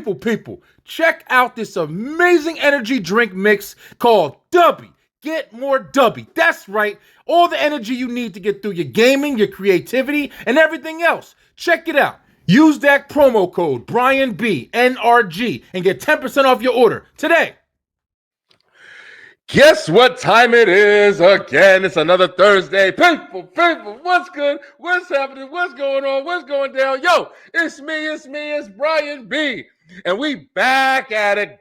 People, check out this amazing energy drink mix called Dubby. Get more Dubby. That's right. All the energy you need to get through your gaming, your creativity, and everything else. Check it out. Use that promo code BrianB, and get 10% off your order today. Guess what time it is again? It's another Thursday. People, what's good? What's happening? What's going on? What's going down? Yo, it's me, it's Brian B. And we back at it.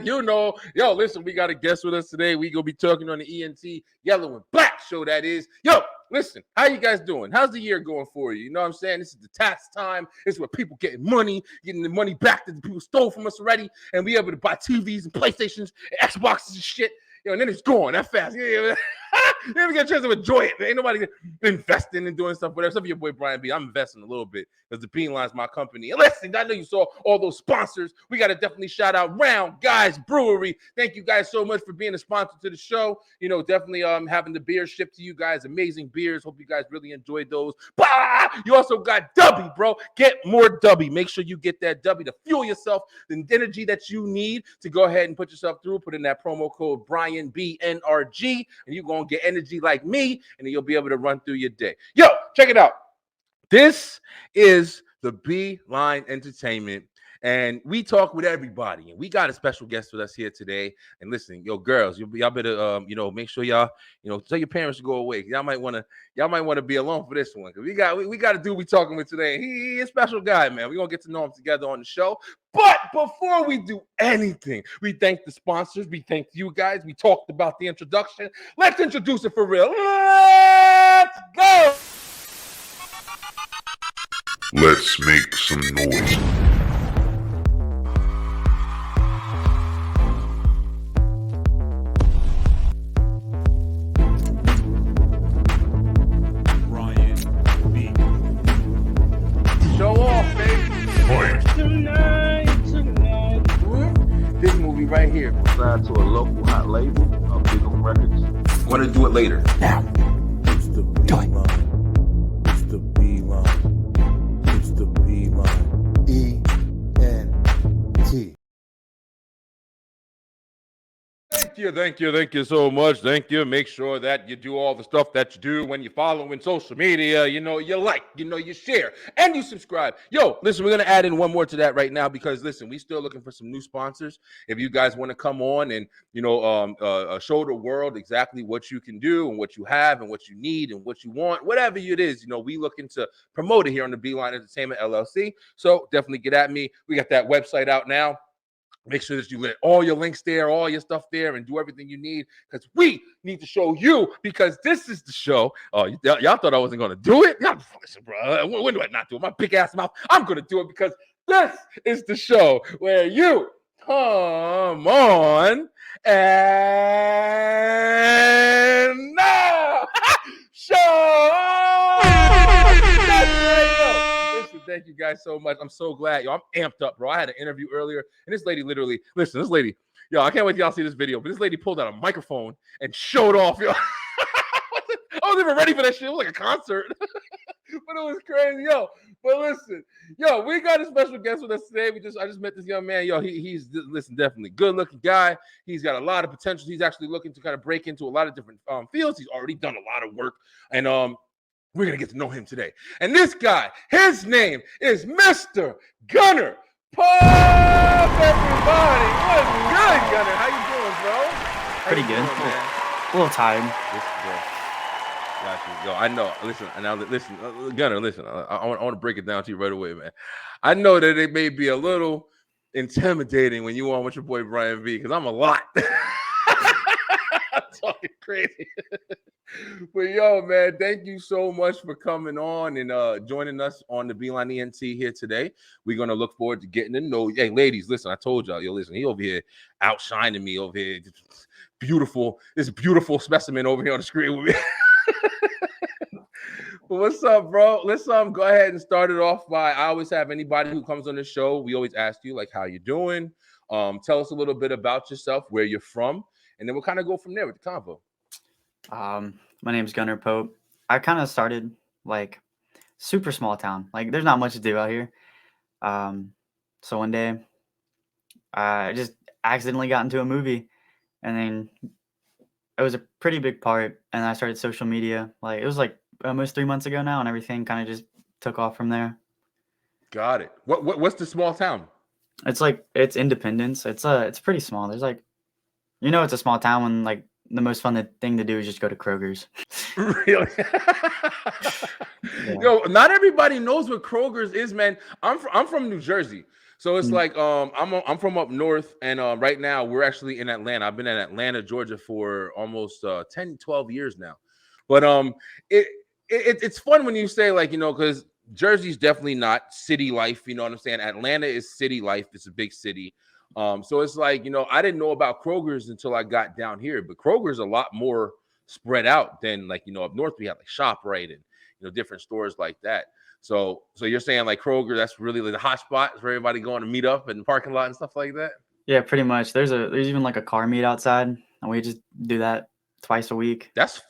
You know, yo, listen, we got a guest with us today. We gonna be talking on the ENT Yellow and Black show, that is. Yo, listen, how you guys doing? How's the year going for you? You know what I'm saying? This is the tax time. It's where people getting the money back that the people stole from us already, and we able to buy TVs and PlayStations and Xboxes and shit. Yo, and then it's gone that fast. You never get a chance to enjoy it. Ain't nobody investing and doing stuff, whatever. Except for your boy Brian B. I'm investing a little bit because the Bean Line's my company. And listen, I know you saw all those sponsors. We got to definitely shout out Round Guys Brewery. Thank you guys so much for being a sponsor to the show. You know, definitely having the beer shipped to you guys. Amazing beers. Hope you guys really enjoyed those. Bah! You also got Dubby, bro. Get more Dubby. Make sure you get that Dubby to fuel yourself, the energy that you need to go ahead and put yourself through. Put in that promo code BrianBNRG, and you're going to get energy like me, and then you'll be able to run through your day. Yo, check it out. This is the Beeline Entertainment, and we talk with everybody. And we got a special guest with us here today. And listen, yo, girls, y'all better, make sure y'all, tell your parents to go away. Y'all might want to be alone for this one. Cause we got to do what we talking with today. He a special guy, man. We're gonna get to know him together on the show. But before we do anything, we thank the sponsors. We thank you guys. We talked about the introduction. Let's introduce it for real. Let's go. Let's make some noise. Brian B. Show off, baby. Tonight. This movie right here. Signed to a local hot label, Big on Records. Want to do it later. Now. It's the Beeline. It's the Beeline. It's the Beeline. ENT. Thank you so much. Thank you. Make sure that you do all the stuff that you do when you follow in social media. You like, you share, and you subscribe. Yo, listen, we're going to add in one more to that right now because, listen, we still looking for some new sponsors. If you guys want to come on and, show the world exactly what you can do and what you have and what you need and what you want, whatever it is, we looking to promote it here on the Beeline Entertainment LLC. So definitely get at me. We got that website out now. Make sure that you let all your links there, all your stuff there, and do everything you need because we need to show you because this is the show. Oh, y'all thought I wasn't going to do it? Y'all, listen, bro. When do I not do it? My big ass mouth. I'm going to do it because this is the show where you come on and now show. Listen, thank you guys so much. I'm so glad. Yo, I'm amped up, bro. I had an interview earlier, and this lady literally, yo, I can't wait till y'all see this video, but this lady pulled out a microphone and showed off, yo. I wasn't even ready for that shit. It was like a concert. But it was crazy, yo. But listen, yo, we got a special guest with us today. I just met this young man. Yo, he's definitely good-looking guy. He's got a lot of potential. He's actually looking to kind of break into a lot of different fields. He's already done a lot of work, and we're going to get to know him today. And this guy, his name is Mr. Gunner Pop, everybody. What's good, Gunner? How you doing, bro? Pretty good. A little tired. Got you. Yo, I know. Listen, Gunner, listen. I want to break it down to you right away, man. I know that it may be a little intimidating when you on with your boy Brian B, because I'm a lot. I'm talking crazy. But yo, man, thank you so much for coming on and joining us on the Beeline ENT here today. We're gonna look forward to getting to know you. Hey, ladies, listen, I told y'all, yo, listen, he over here outshining me over here. This beautiful specimen over here on the screen with me. But what's up, bro? Let's go ahead and start it off by, I always have anybody who comes on the show, we always ask you, like, how you doing? Tell us a little bit about yourself, where you're from, and then we'll kind of go from there with the convo. My name's Gunner Pope. I kind of started like super small town. Like there's not much to do out here. So one day, I just accidentally got into a movie, and then it was a pretty big part. And I started social media. Like it was like almost 3 months ago now, and everything kind of just took off from there. Got it. What's the small town? It's Independence. It's pretty small. There's like it's a small town when like the most fun thing to do is just go to Kroger's. Really? Yeah. Yo, not everybody knows what Kroger's is, man. I'm from New Jersey. So it's Mm. like I'm from up north, and right now we're actually in Atlanta. I've been in Atlanta, Georgia for almost 10, 12 years now. But it, it's fun when you say like, because Jersey's definitely not city life, you know what I'm saying? Atlanta is city life, it's a big city. So it's like, I didn't know about Kroger's until I got down here, but Kroger's a lot more spread out than like, up north we have like ShopRite and different stores like that. So you're saying like Kroger, that's really like the hot spot for everybody going to meet up in the parking lot and stuff like that? Yeah, pretty much. There's even like a car meet outside, and we just do that twice a week. That's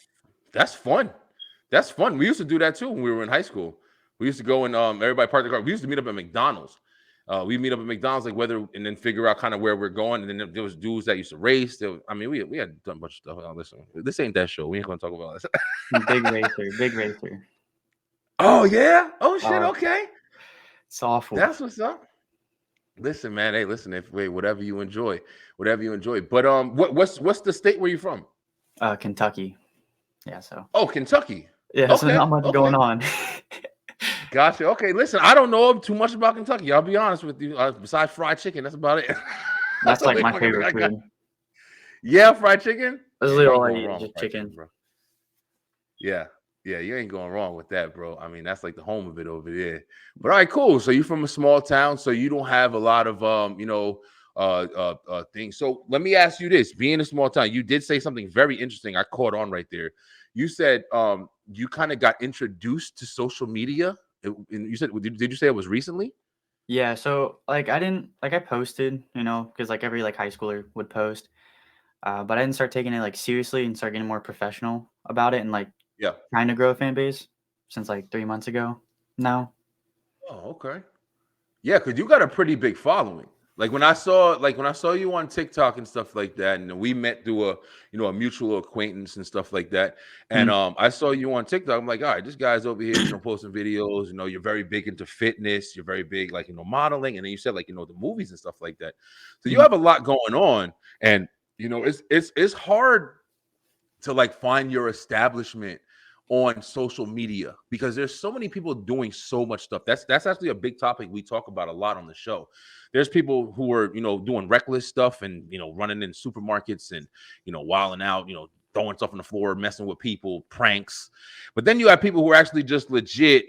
fun. That's fun. We used to do that too when we were in high school. We used to go and everybody parked the car. We used to meet up at McDonald's. We meet up at McDonald's, like and then figure out kind of where we're going. And then there was dudes that used to race. We had done a bunch of stuff. Oh, listen, this ain't that show. We ain't gonna talk about this. Big racer, big racer. Oh yeah. Oh shit. Uh, Okay. It's awful. That's what's up. Listen, man. Hey, listen. Whatever you enjoy, whatever you enjoy. But what's the state where you from? Kentucky. Yeah, so Oh, Kentucky. yeah, so Okay. not much Okay. going on. Gotcha. Okay, listen, I don't know too much about Kentucky. I'll be honest with you. Besides fried chicken, that's about it. That's like the my only fucking thing favorite I got. food. Yeah, fried chicken. That's Yeah, literally you all ain't I going eat is wrong with just fried chicken. bro. Yeah, you ain't going wrong with that, bro. I mean, that's like the home of it over there. But all right, cool. So you're from a small town, so you don't have a lot of things. So let me ask you this: being a small town, you did say something very interesting. I caught on right there. You said you kind of got introduced to social media. And you said, did you say it was recently? Yeah, so like I posted, because like every like high schooler would post, but I didn't start taking it like seriously and start getting more professional about it and like Yeah. trying to grow a fan base since like 3 months ago now. Oh, okay. Yeah, because you got a pretty big following. Like when I saw you on TikTok and stuff like that, and we met through a mutual acquaintance and stuff like that. And Mm, I saw you on TikTok. I'm like, all right, this guy's over here, posting videos. You're very big into fitness. You're very big, like modeling. And then you said like the movies and stuff like that. So you mm, have a lot going on, and it's hard to like find your establishment on social media because there's so many people doing so much stuff. That's actually a big topic we talk about a lot on the show. There's people who are doing reckless stuff and running in supermarkets and wilding out, throwing stuff on the floor, messing with people, pranks. But then you have people who are actually just legit,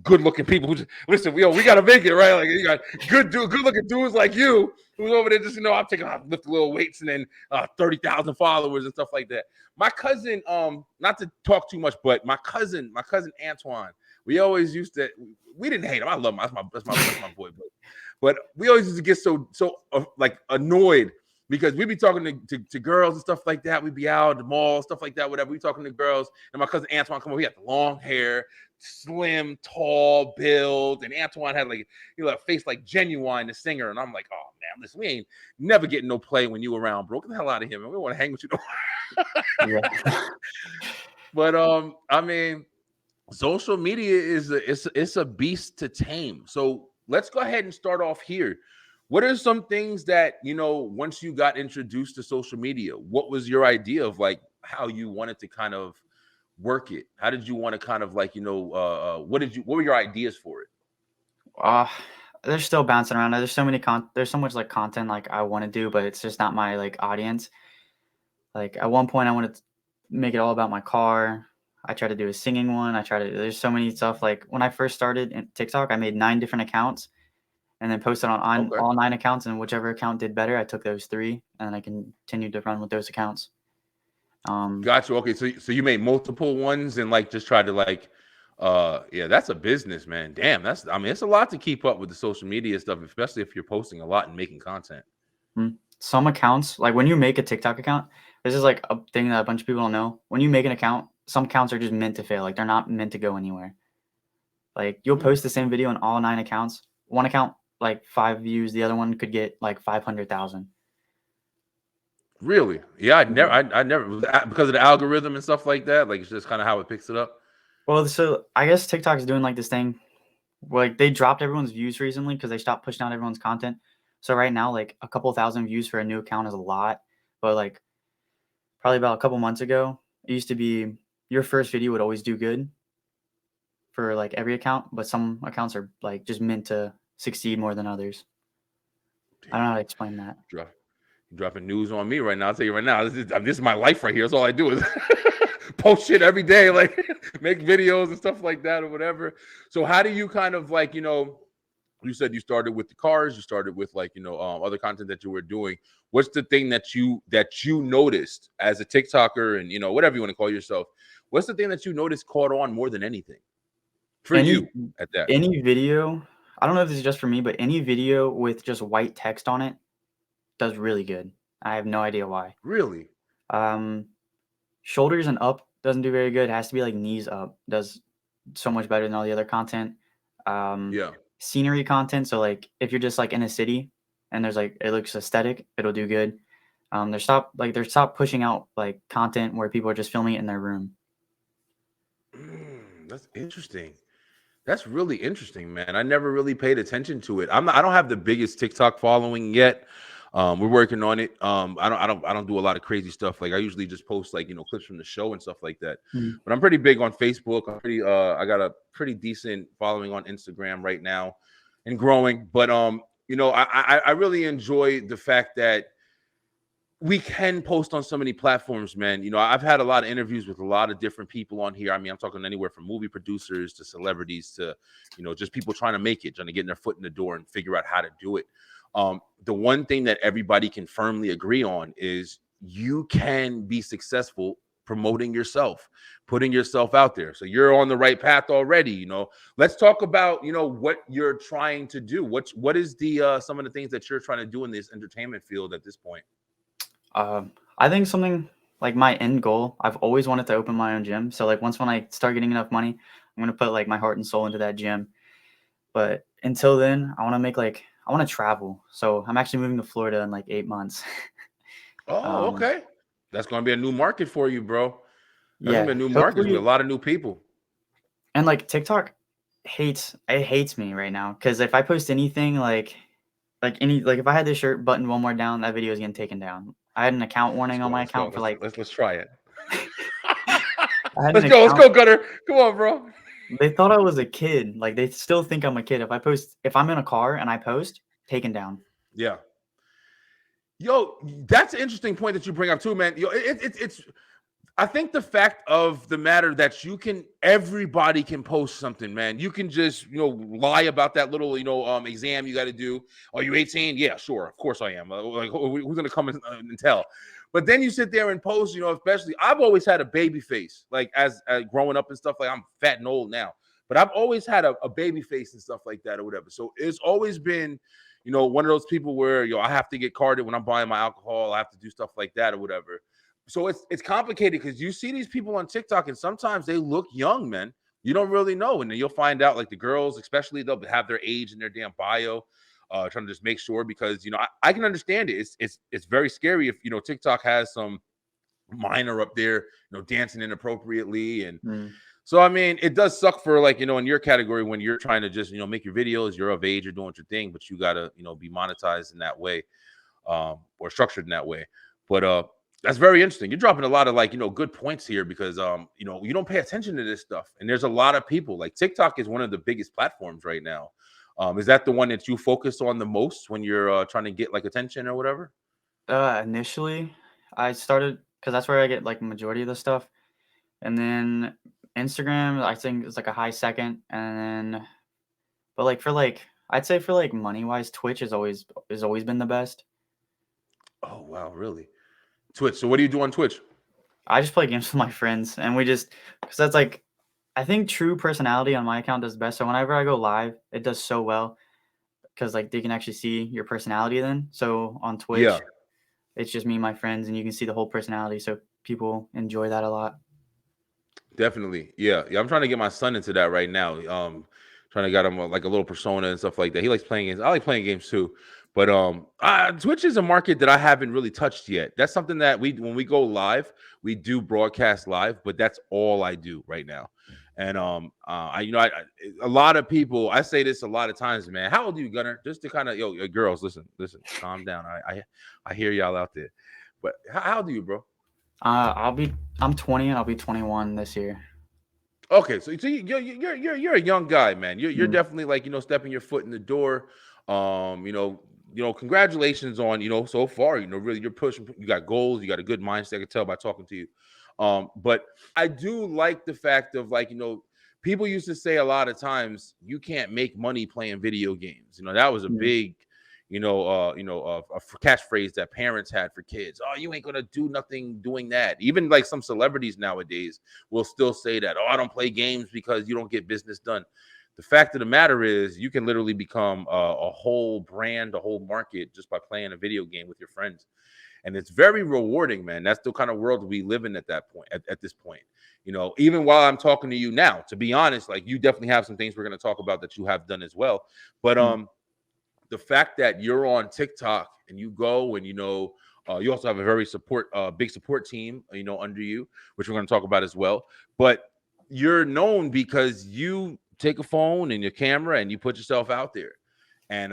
good looking people who just listen, we gotta make it, right? Like you got good looking dudes like you who's over there just I'm taking off, lift little weights and then 30,000 followers and stuff like that. My cousin, not to talk too much, but my cousin Antoine, we always used to. We didn't hate him. I love him. That's my boy. But we always used to get so like annoyed because we'd be talking to girls and stuff like that. We'd be out at the mall, stuff like that, whatever. We talking to girls, and my cousin Antoine come over. He had the long hair, slim, tall build, and Antoine had like a face like Genuine, the singer. And I'm like, oh man, listen, we ain't never getting no play when you around, bro. Get the hell out of here, man. We don't want to hang with you. yeah. But I mean, social media it's a beast to tame. So let's go ahead and start off here. What are some things that once you got introduced to social media, what was your idea of like how you wanted to kind of work it? How did you want to kind of like what were your ideas for it? Uh, they're still bouncing around. There's so many there's so much like content like I want to do, but it's just not my like audience. Like at one point I wanted to make it all about my car. I tried to do a singing one. There's so many stuff. Like when I first started in TikTok, I made 9 different accounts and then posted on Okay. all 9 accounts, and whichever account did better, I took those 3 and I continued to run with those accounts. Gotcha. Okay, so you made multiple ones and like just tried to like yeah, that's a business, man. Damn, it's a lot to keep up with the social media stuff, especially if you're posting a lot and making content. Some accounts, like when you make a TikTok account, this is like a thing that a bunch of people don't know. When you make an account, some accounts are just meant to fail. Like they're not meant to go anywhere. Like you'll post the same video on all 9 accounts. One account like 5 views, the other one could get like 500,000. Really? Yeah, Yeah. I never because of the algorithm and stuff like that. Like it's just kind of how it picks it up. Well, so I guess TikTok's doing like this thing, like they dropped everyone's views recently because they stopped pushing out everyone's content. So right now, like a couple thousand views for a new account is a lot, but like probably about a couple months ago, it used to be your first video would always do good for like every account, but some accounts are like just meant to succeed more than others. I don't know how to explain that. Drop, dropping news on me right now. I'll tell you right now, this is my life right here. That's all I do is post shit every day, like make videos and stuff like that or whatever. So how do you kind of like, you said you started with the cars, you started with like, other content that you were doing. What's the thing that you noticed as a TikToker and, whatever you want to call yourself? What's the thing that you noticed caught on more than anything for Any you at that? any video, I don't know if this is just for me, but any video with just white text on it does really good. I have no idea why. Really? Um, Shoulders and up doesn't do very good. It has to be like knees up. Does so much better than all the other content. Yeah. Scenery content. So like if you're just like in a city and there's like it looks aesthetic, it'll do good. They're stop pushing out like content where people are just filming it in their room. That's interesting. That's really interesting, man. I never really paid attention to it. I don't have the biggest TikTok following yet. We're working on it. I don't do a lot of crazy stuff. Like I usually just post like, clips from the show and stuff like that. Mm. But I'm pretty big on Facebook. I got a pretty decent following on Instagram right now and growing. But I really enjoy the fact that we can post on so many platforms, man. I've had a lot of interviews with a lot of different people on here. I mean, I'm talking anywhere from movie producers to celebrities to, just people trying to make it, trying to get their foot in the door and figure out how to do it. The one thing that everybody can firmly agree on is you can be successful promoting yourself, putting yourself out there. So you're on the right path already. Let's talk about, what you're trying to do. What is the some of the things that you're trying to do in this entertainment field at this point? I think something like my end goal, I've always wanted to open my own gym. So like when I start getting enough money, I'm gonna put like my heart and soul into that gym. But until then, I want to travel. So I'm actually moving to Florida in like 8 months. Oh, um, okay. That's gonna be a new market for you, bro. That's gonna be yeah, a new market. There's gonna be a hopefully. lot of new people. And like TikTok hates me right now because if I post anything like if I had this shirt buttoned one more down, that video is getting taken down. I had an account Let's warning on go. my Let's go. account for like Let's try it. I had an Let's go. Let's account. go, Gunner. Come on, bro. They thought I was a kid. Like they still think I'm a kid. If I'm in a car and I post, taken down. Yeah. Yo, that's an interesting point that you bring up too, man. Yo, it's I think the fact of the matter that everybody can post something, man. You can just, lie about that little, exam you got to do. Are you 18? Yeah, sure. Of course I am. Like, who's going to come and tell? But then you sit there and post, especially I've always had a baby face, like as growing up and stuff. Like I'm fat and old now, but I've always had a baby face and stuff like that or whatever. So it's always been, one of those people where, I have to get carded when I'm buying my alcohol. I have to do stuff like that or whatever. So it's complicated because you see these people on TikTok and sometimes they look young, man. You don't really know. And then you'll find out like the girls, especially, they'll have their age in their damn bio, trying to just make sure because, I can understand it. It's very scary if, TikTok has some minor up there, dancing inappropriately. And Mm. so, I mean, it does suck for like, in your category when you're trying to just, make your videos, you're of age, you're doing your thing, but you got to, be monetized in that way or structured in that way. But that's very interesting. You're dropping a lot of like, good points here because, you don't pay attention to this stuff. And there's a lot of people like TikTok is one of the biggest platforms right now. Is that the one that you focus on the most when you're trying to get like attention or whatever? Initially, I started because that's where I get like majority of the stuff, and then Instagram I think is like a high second, and then but I'd say for like money wise, Twitch is always been the best. Oh, wow. Really? Twitch. So what do you do on Twitch? I just play games with my friends, and we just because that's like I think true personality on my account does best. So whenever I go live, it does so well because like they can actually see your personality then. So on Yeah. Twitch, it's just me and my friends, and you can see the whole personality. So people enjoy that a lot. Definitely. Yeah. I'm trying to get my son into that right now. Trying trying to get him like a little persona and stuff like that. He likes playing games. I like playing games too. But Twitch is a market that I haven't really touched yet. That's something that when we go live, we do broadcast live, but that's all I do right now. And a lot of people, I say this a lot of times, man. How old are you, Gunner? Just to kind of girls, listen, calm down. I hear y'all out there. But how old are you, bro? I'm 20 and I'll be 21 this year. Okay, so you're a young guy, man. You're Mm. definitely like stepping your foot in the door. Congratulations on so far. Really you're pushing. You got goals. You got a good mindset. I can tell by talking to you. But I do like the fact of people used to say a lot of times you can't make money playing video games. That was a big a catchphrase that parents had for kids. Oh, you ain't gonna do nothing doing that. Even like some celebrities nowadays will still say that. Oh, I don't play games because you don't get business done. The fact of the matter is, you can literally become a whole brand, a whole market just by playing a video game with your friends, and it's very rewarding, man. That's the kind of world we live in at that point. At this point, even while I'm talking to you now, to be honest, like you definitely have some things we're going to talk about that you have done as well, but the fact that you're on TikTok and you go and you also have a very big support team under you, which we're going to talk about as well. But you're known because you take a phone and your camera and you put yourself out there, and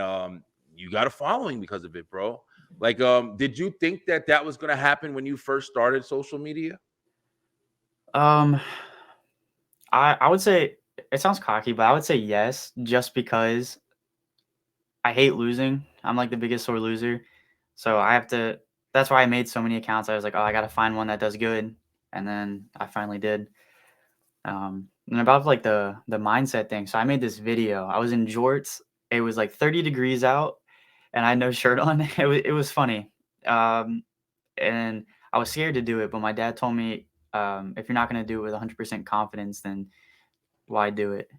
you got a following because of it, bro. Like, did you think that was going to happen when you first started social media? I would say it sounds cocky, but I would say yes, just because I hate losing. I'm like the biggest sore loser. So that's why I made so many accounts. I was like, oh, I got to find one that does good. And then I finally did. And about like the mindset thing. So I made this video. I was in jorts. It was like 30 degrees out and I had no shirt on. It was funny. And I was scared to do it, but my dad told me, if you're not going to do it with 100% confidence, then why do it?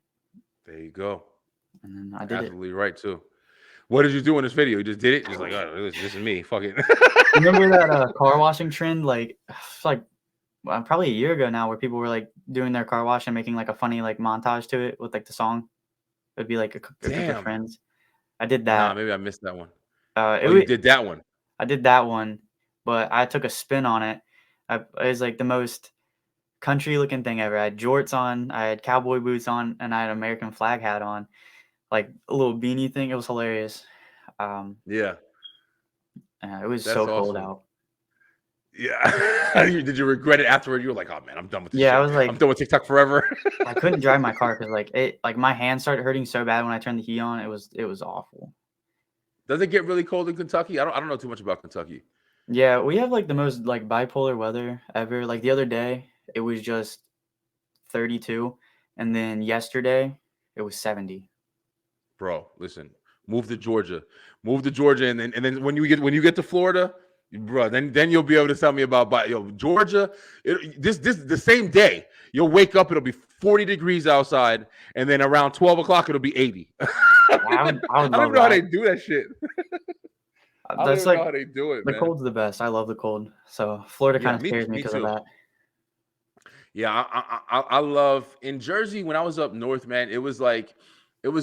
There you go. And then I did Absolutely right too. What did you do in this video? You just did it? Just like, oh, this is me. Fuck it. Remember that car washing trend? Like probably a year ago now, where people were like doing their car wash and making like a funny like montage to it with like the song. It would be like a group of friends. I did Nah, that. maybe I missed that one. You did that one. I did that one, but I took a spin on it. It was like the most country looking thing ever. I had jorts on, I had cowboy boots on, and I had an American flag hat on, like a little beanie thing. It was hilarious. Yeah. It was That's so cold awesome. out. Yeah. Did you regret it afterward? You were like, oh man, I'm done with this Yeah, shit. I was like, I'm done with TikTok forever. I couldn't drive my car because like my hands started hurting so bad when I turned the heat on. It was awful. Does it get really cold in Kentucky? I don't know too much about Kentucky. Yeah, we have like the most like bipolar weather ever. Like the other day, it was just 32, and then yesterday it was 70. Bro, listen, move to Georgia. And then when you get to Florida, bro, then you'll be able to tell me about Georgia. This the same day you'll wake up, it'll be 40 degrees outside, and then around 12 o'clock it'll be 80. I would I don't love even know how they that. do that shit. I don't That's even know like how they do it, the man. cold's the best. I love the cold. So Florida kind Yeah, of scares me because of too. that. Yeah, I love in Jersey when I was up north, man. It was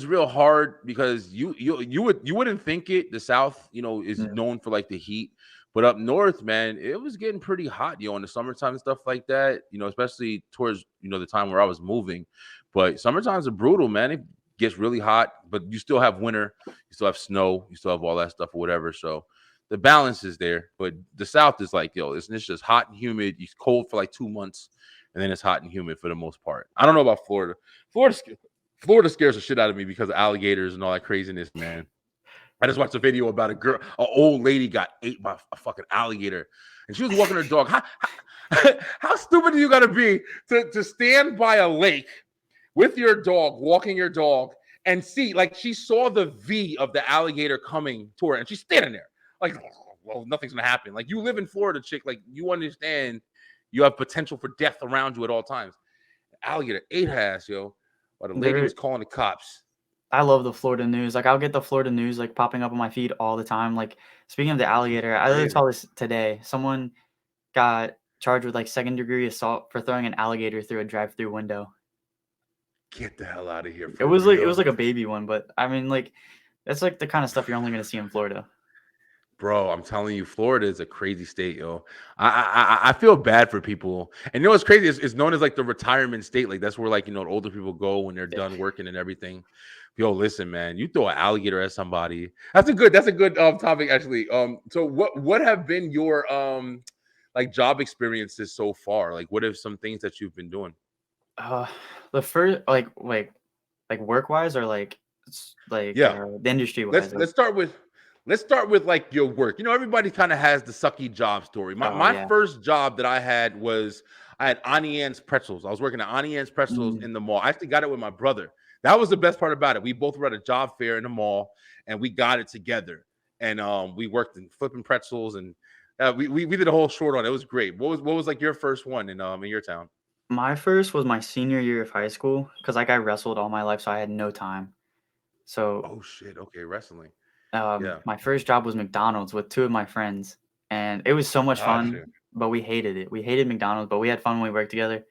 real hard because you wouldn't think it. The South, is Mm. known for like the heat, but up north, man, it was getting pretty hot, in the summertime and stuff like that. Especially towards the time where I was moving. But summertimes are brutal, man. It gets really hot, but you still have winter, you still have snow, you still have all that stuff or whatever. So the balance is there. But the South is like, it's just hot and humid. It's cold for like 2 months. And then it's hot and humid for the most part. I don't know about Florida. Florida scares the shit out of me because of alligators and all that craziness, man. I just watched a video about an old lady got ate by a fucking alligator, and she was walking her dog. How stupid do you got to be to stand by a lake with your dog, walking your dog, and see, like, she saw the V of the alligator coming to her, and she's standing there, like, well, nothing's gonna happen. Like, you live in Florida, chick. Like, you understand you have potential for death around you at all times. Alligator ate her ass, yo. While the lady was calling the cops. I love the Florida news. Like I'll get the Florida news like popping up on my feed all the time. Like speaking of the alligator, I literally saw this today. Someone got charged with like second-degree assault for throwing an alligator through a drive-through window. Get the hell out of here It for was real. like a baby one, but I mean, like, that's like the kind of stuff you're only gonna see in Florida. Bro, I'm telling you, Florida is a crazy state, yo. I feel bad for people, and you know what's crazy? It's known as like the retirement state. Like that's where like older people go when they're done working and everything. Yo, listen, man, you throw an alligator at somebody. That's a good topic actually. So what have been your like job experiences so far? Like, what are some things that you've been doing? Uh, the first like work wise or like Yeah, the industry let's wise. let's start with let's start with like your work. Everybody kind of has the sucky job story. My Oh my yeah. first job that I had was I had Auntie Anne's pretzels. I was working at Auntie Anne's pretzels Mm. in the mall. I actually got it with my brother. That was the best part about it. We both were at a job fair in the mall and we got it together. And we worked in flipping pretzels and we did a whole short on it. It was great. What was like your first one in your town? My first was my senior year of high school because like I wrestled all my life, so I had no time. So Oh shit. Okay, wrestling. Yeah. my first job was McDonald's with two of my friends, and it was so much fun, Gotcha. but we hated it. We hated McDonald's, but we had fun when we worked together.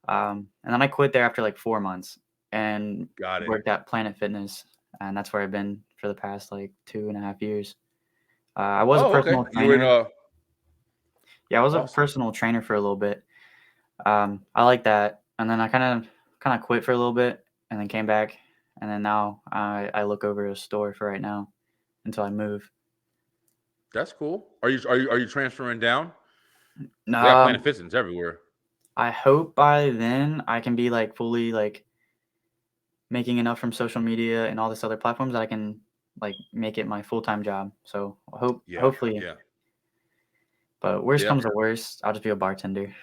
And then I quit there after like 4 months and Got it. worked at Planet Fitness, and that's where I've been for the past like 2.5 years. I was a Oh, okay. personal You were in trainer. Yeah, I was a awesome. personal trainer for a little bit. I like that, and then I kind of quit for a little bit, and then came back, and then now I look over a store for right now until I move. That's cool. Are you transferring down? They got Planet Um, Fitness everywhere. I hope by then I can be like fully like making enough from social media and all this other platforms that I can like make it my full-time job. So Yeah, hopefully, yeah, but worst yeah. comes to worst, I'll just be a bartender.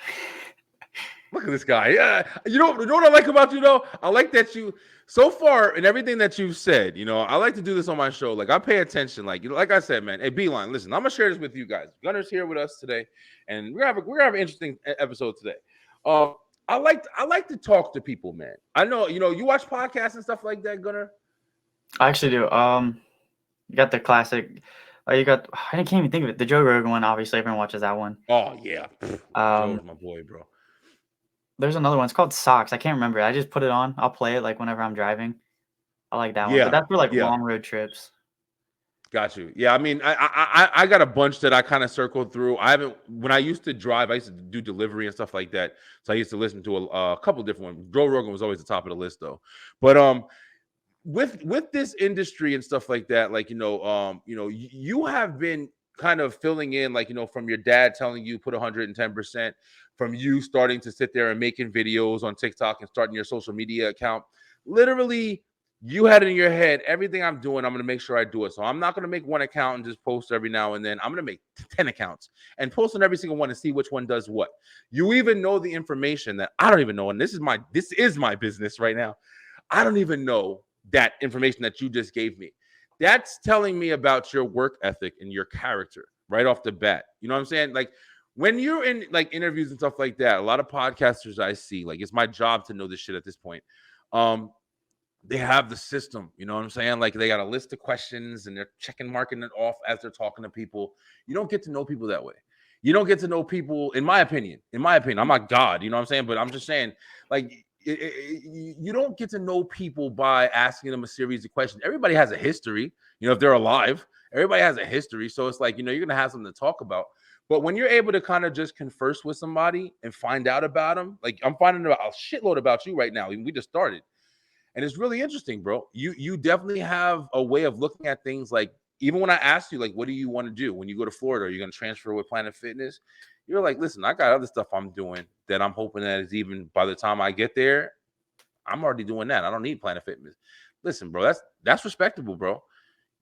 Look at this guy. Yeah, you know what I like about you though. I like that you so far in everything that you've said. I like to do this on my show. Like I pay attention. Like like I said, man. Hey, Beeline, listen. I'm gonna share this with you guys. Gunner's here with us today, and we're gonna have an interesting episode today. Um, I like to talk to people, man. I know you watch podcasts and stuff like that, Gunner. I actually do. You got the classic. You got I can't even think of it. The Joe Rogan one, obviously everyone watches that one. Oh yeah, Joe's Um, my boy, bro. there's another one. It's called Socks. I can't remember. I just put it on. I'll play it like whenever I'm driving. I like that one, but Yeah, that's for like yeah. long road trips. Got you. Yeah, I mean, I got a bunch that I kind of circled through. I haven't when I used to drive, I used to do delivery and stuff like that. So I used to listen to a couple different ones. Joe Rogan was always the top of the list though. But with this industry and stuff like that, like you have been kind of filling in, like from your dad telling you put 110%, from you starting to sit there and making videos on TikTok and starting your social media account. Literally, you had in your head everything I'm doing. I'm going to make sure I do it. So I'm not going to make one account and just post every now and then. I'm going to make 10 accounts and post on every single one and see which one does what. You even know the information that I don't even know, and this is my business right now. I don't even know that information that you just gave me. That's telling me about your work ethic and your character right off the bat. You know what I'm saying? Like when you're in like interviews and stuff like that, a lot of podcasters I see, like it's my job to know this shit at this point. Um, they have the system, you know what I'm saying? Like they got a list of questions and they're checking, marking it off as they're talking to people. You don't get to know people that way. You don't get to know people, in my opinion. I'm not God, you know what I'm saying? But I'm just saying, like, you don't get to know people by asking them a series of questions. Everybody has a history, if they're alive. Everybody has a history. So it's like, you're going to have something to talk about. But when you're able to kind of just converse with somebody and find out about them, like I'm finding out a shitload about you right now. We just started. And it's really interesting, bro. You definitely have a way of looking at things. Like even when I asked you, like, what do you want to do when you go to Florida? Are you going to transfer with Planet Fitness? You're like, listen, I got other stuff I'm doing that I'm hoping that is even by the time I get there, I'm already doing that. I don't need Planet Fitness. Listen, bro, that's respectable, bro.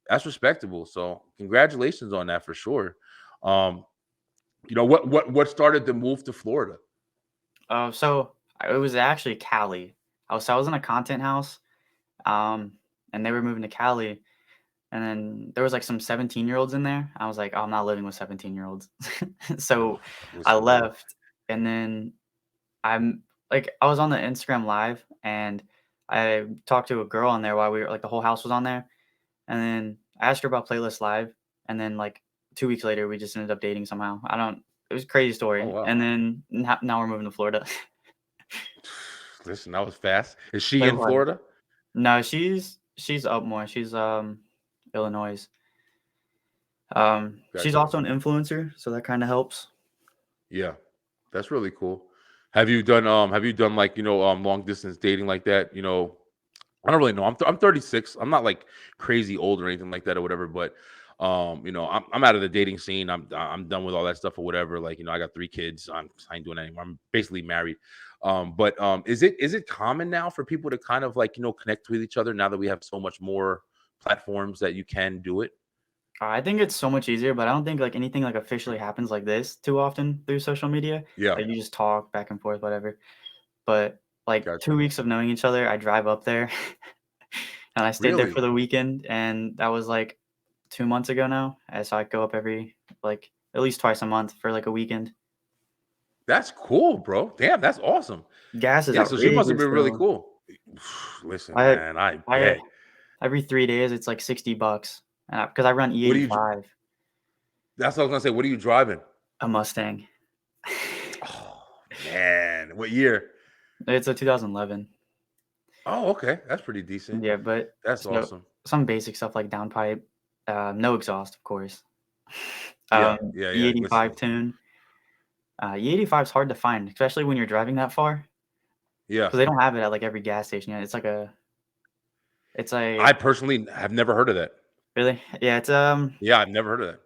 That's respectable. So congratulations on that for sure. Um, what started the move to Florida? So it was actually Cali. I was in a content house, and they were moving to Cali, and then there was like some 17-year-olds in there. I was like, oh, I'm not living with 17-year-olds. So I Listen, bro. left, and then I was on the Instagram live, and I talked to a girl on there while we were like the whole house was on there, and then I asked her about Playlist Live, and then like 2 weeks later we just ended up dating somehow. I don't. It was a crazy Oh story, wow. and then now we're moving to Florida. Listen, that was fast. Is she It in was. Florida? No, she's up more. She's Illinois. She's Gotcha. also an influencer, so that kind of helps. Yeah, that's really cool. Have you done like long distance dating like that? I don't really know. I'm 36. I'm not like crazy old or anything like that or whatever. But I'm out of the dating scene. I'm done with all that stuff or whatever. Like I got 3 kids. I ain't doing that anymore. I'm basically married. But is it common now for people to kind of like connect with each other now that we have so much more platforms that you can do it? I think it's so much easier, but I don't think like anything like officially happens like this too often through social media. Yeah, Like you just talk back and forth, whatever. But like gotcha. 2 weeks of knowing each other, I drive up there and I stayed there for Really? the weekend, and that was like 2 months ago now. And so I go up every like at least twice a month for like a weekend. That's cool, bro. Damn, that's awesome. Gas is Yeah, so she must have outrageous been really though. cool. Listen, I man, I I bet. every 3 days it's like $60, and because I run What do you? E85, That's what I was gonna say. What are you driving? a Mustang. Oh man, what year? It's a 2011. Oh, okay, that's pretty decent. Yeah, but That's so awesome. some basic stuff like downpipe, no exhaust, of course. Yeah, yeah, yeah. E85 Listen, tune. E85 is hard to find, especially when you're driving that far, yeah. because they don't have it at like every gas station. It's like it's I a personally have never heard of that. really, yeah, it's Yeah, I've never heard of that.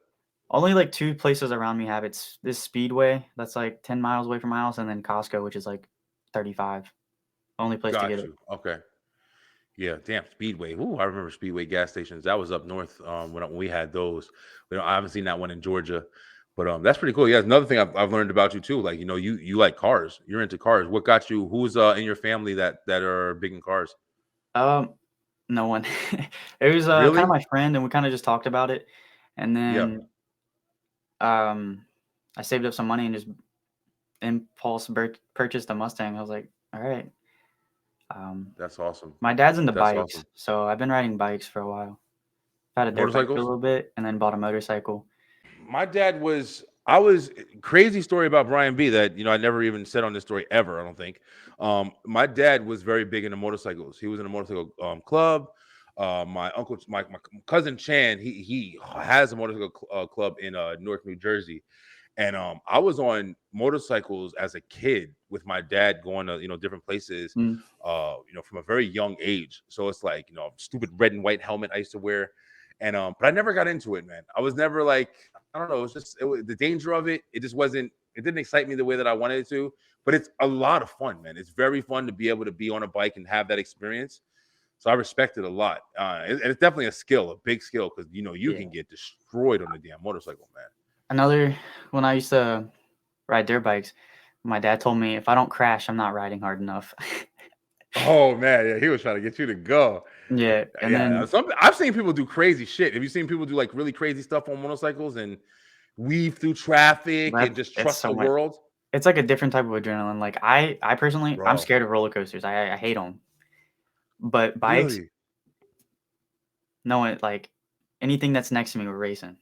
only like 2 places around me have it. It's this Speedway that's like 10 miles away from my house, and then Costco, which is like 35. Only place to get Got it. you. Okay. Yeah, damn Speedway. Ooh, I remember Speedway gas stations. That was up north when we had those. I haven't seen that one in Georgia, but that's pretty cool. Yeah, another thing I've learned about you too. Like you like cars. You're into cars. What got you? Who's in your family that are big in cars? Um, no one. It was kind of Really? my friend, and we kind of just talked about it, and Yeah, then I saved up some money and just impulse purchased a Mustang. I was like, all right. Um, that's awesome. my dad's into That's bikes, awesome. so I've been riding bikes for a while. I've had a dirt bike for a Motorcycles? little bit, and then bought a motorcycle. My dad was I was crazy story about Brian B that I never even said on this story ever, I don't think. My dad was very big into motorcycles. He was in a motorcycle club. My cousin Chan, he has a motorcycle club in Newark, New Jersey. And I was on motorcycles as a kid with my dad going to different places Mm, from a very young age. So it's like stupid red and white helmet I used to wear. And but I never got into it, man. I was never like, I don't know, the danger of it. It didn't excite me the way that I wanted it to. But it's a lot of fun, man. It's very fun to be able to be on a bike and have that experience. So I respect it a lot. And it's definitely a skill, a big skill, because you yeah. can get destroyed on a damn motorcycle, man. Another when I used to ride dirt bikes, my dad told me if I don't crash, I'm not riding hard enough. Oh man, yeah, he was trying to get you to go. Yeah, and Yeah, then I've seen people do crazy shit. Have you seen people do like really crazy stuff on motorcycles and weave through traffic and that just it's trust so the much. world? It's like a different type of adrenaline. Like I personally, I'm Bro, scared of roller coasters. I hate them. But bikes, really? no one like anything that's next to me, we're racing.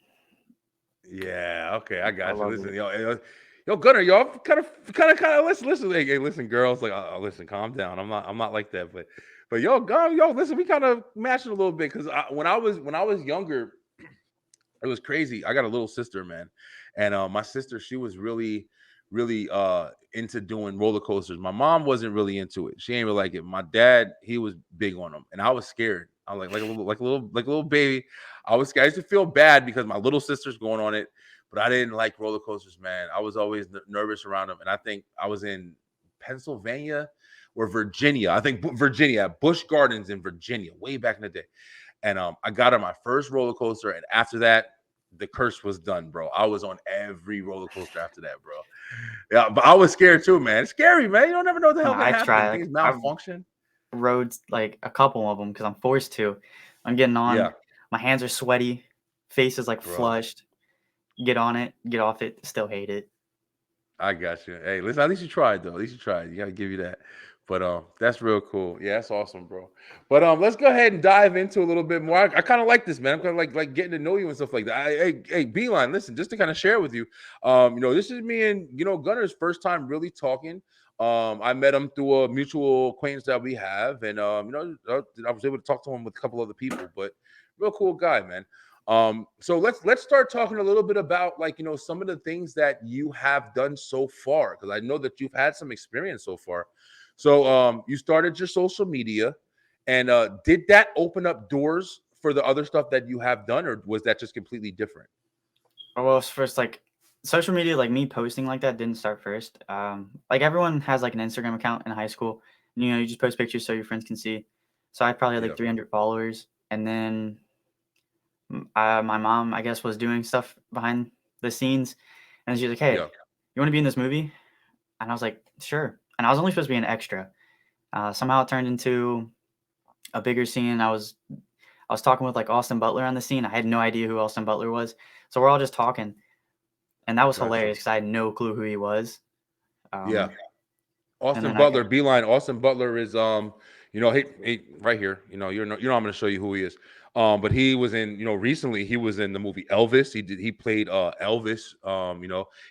Yeah, okay, I I got you. love Listen, it. yo, Gunner, yo, kind of listen, hey, listen, girls, like, listen, calm down. I'm not like that, but yo, listen, we kind of matched it a little bit because when I was younger, it was crazy. I got a little sister, man, and my sister, she was really into doing roller coasters. My mom wasn't really into it. She ain't really like it. My dad, he was big on them, and I was scared. I was like a little baby. I was scared. I used to feel bad because my little sister's going on it, but I didn't like roller coasters, man. I was always nervous around them, and I think I was in Pennsylvania or Virginia. I think Virginia, Busch Gardens in Virginia, way back in the day. And I got on my first roller coaster, and after that, the curse was done, bro. I was on every roller coaster after that, bro. Yeah, but I was scared too, man. It's scary, man. You don't never know what the hell can I happen. try. Things I've malfunction. rode like a couple of them because I'm forced to. I'm getting Yeah, on. My hands are sweaty. Face is like bro. flushed. Get on it. Get off it. Still hate it. I got you. Hey, listen, at least you tried though. At least you tried. You gotta give you that. But that's real cool. Yeah, that's awesome, bro. But let's go ahead and dive into a little bit more. I kind of like this, man. I'm kind of like getting to know you and stuff like that. Hey, Beeline, listen, just to kind of share with you, this is me and Gunner's first time really talking. I met him through a mutual acquaintance that we have, and I was able to talk to him with a couple other people. But real cool guy, man. So let's start talking a little bit about like some of the things that you have done so far, because I know that you've had some experience so far. So you started your social media, and did that open up doors for the other stuff that you have done, or was that just completely different? Well, first, like social media, like me posting like that didn't start first. Like everyone has like an Instagram account in high school. And, you just post pictures so your friends can see. So I probably had Yeah, like 300 followers, and then my mom, I guess, was doing stuff behind the scenes, and she's like, "Hey, yeah, you want to be in this movie?" And I was like, "Sure." And I was only supposed to be an extra. Somehow it turned into a bigger scene. I was talking with like Austin Butler on the scene. I had no idea who Austin Butler was, so we're all just talking, and that was got you. hilarious because I had no clue who he was. Yeah, And Austin then I got, Butler, Beeline. Austin Butler is hey, right here. I'm going to show you who he is. But he was in, recently he was in the movie Elvis. He played Elvis.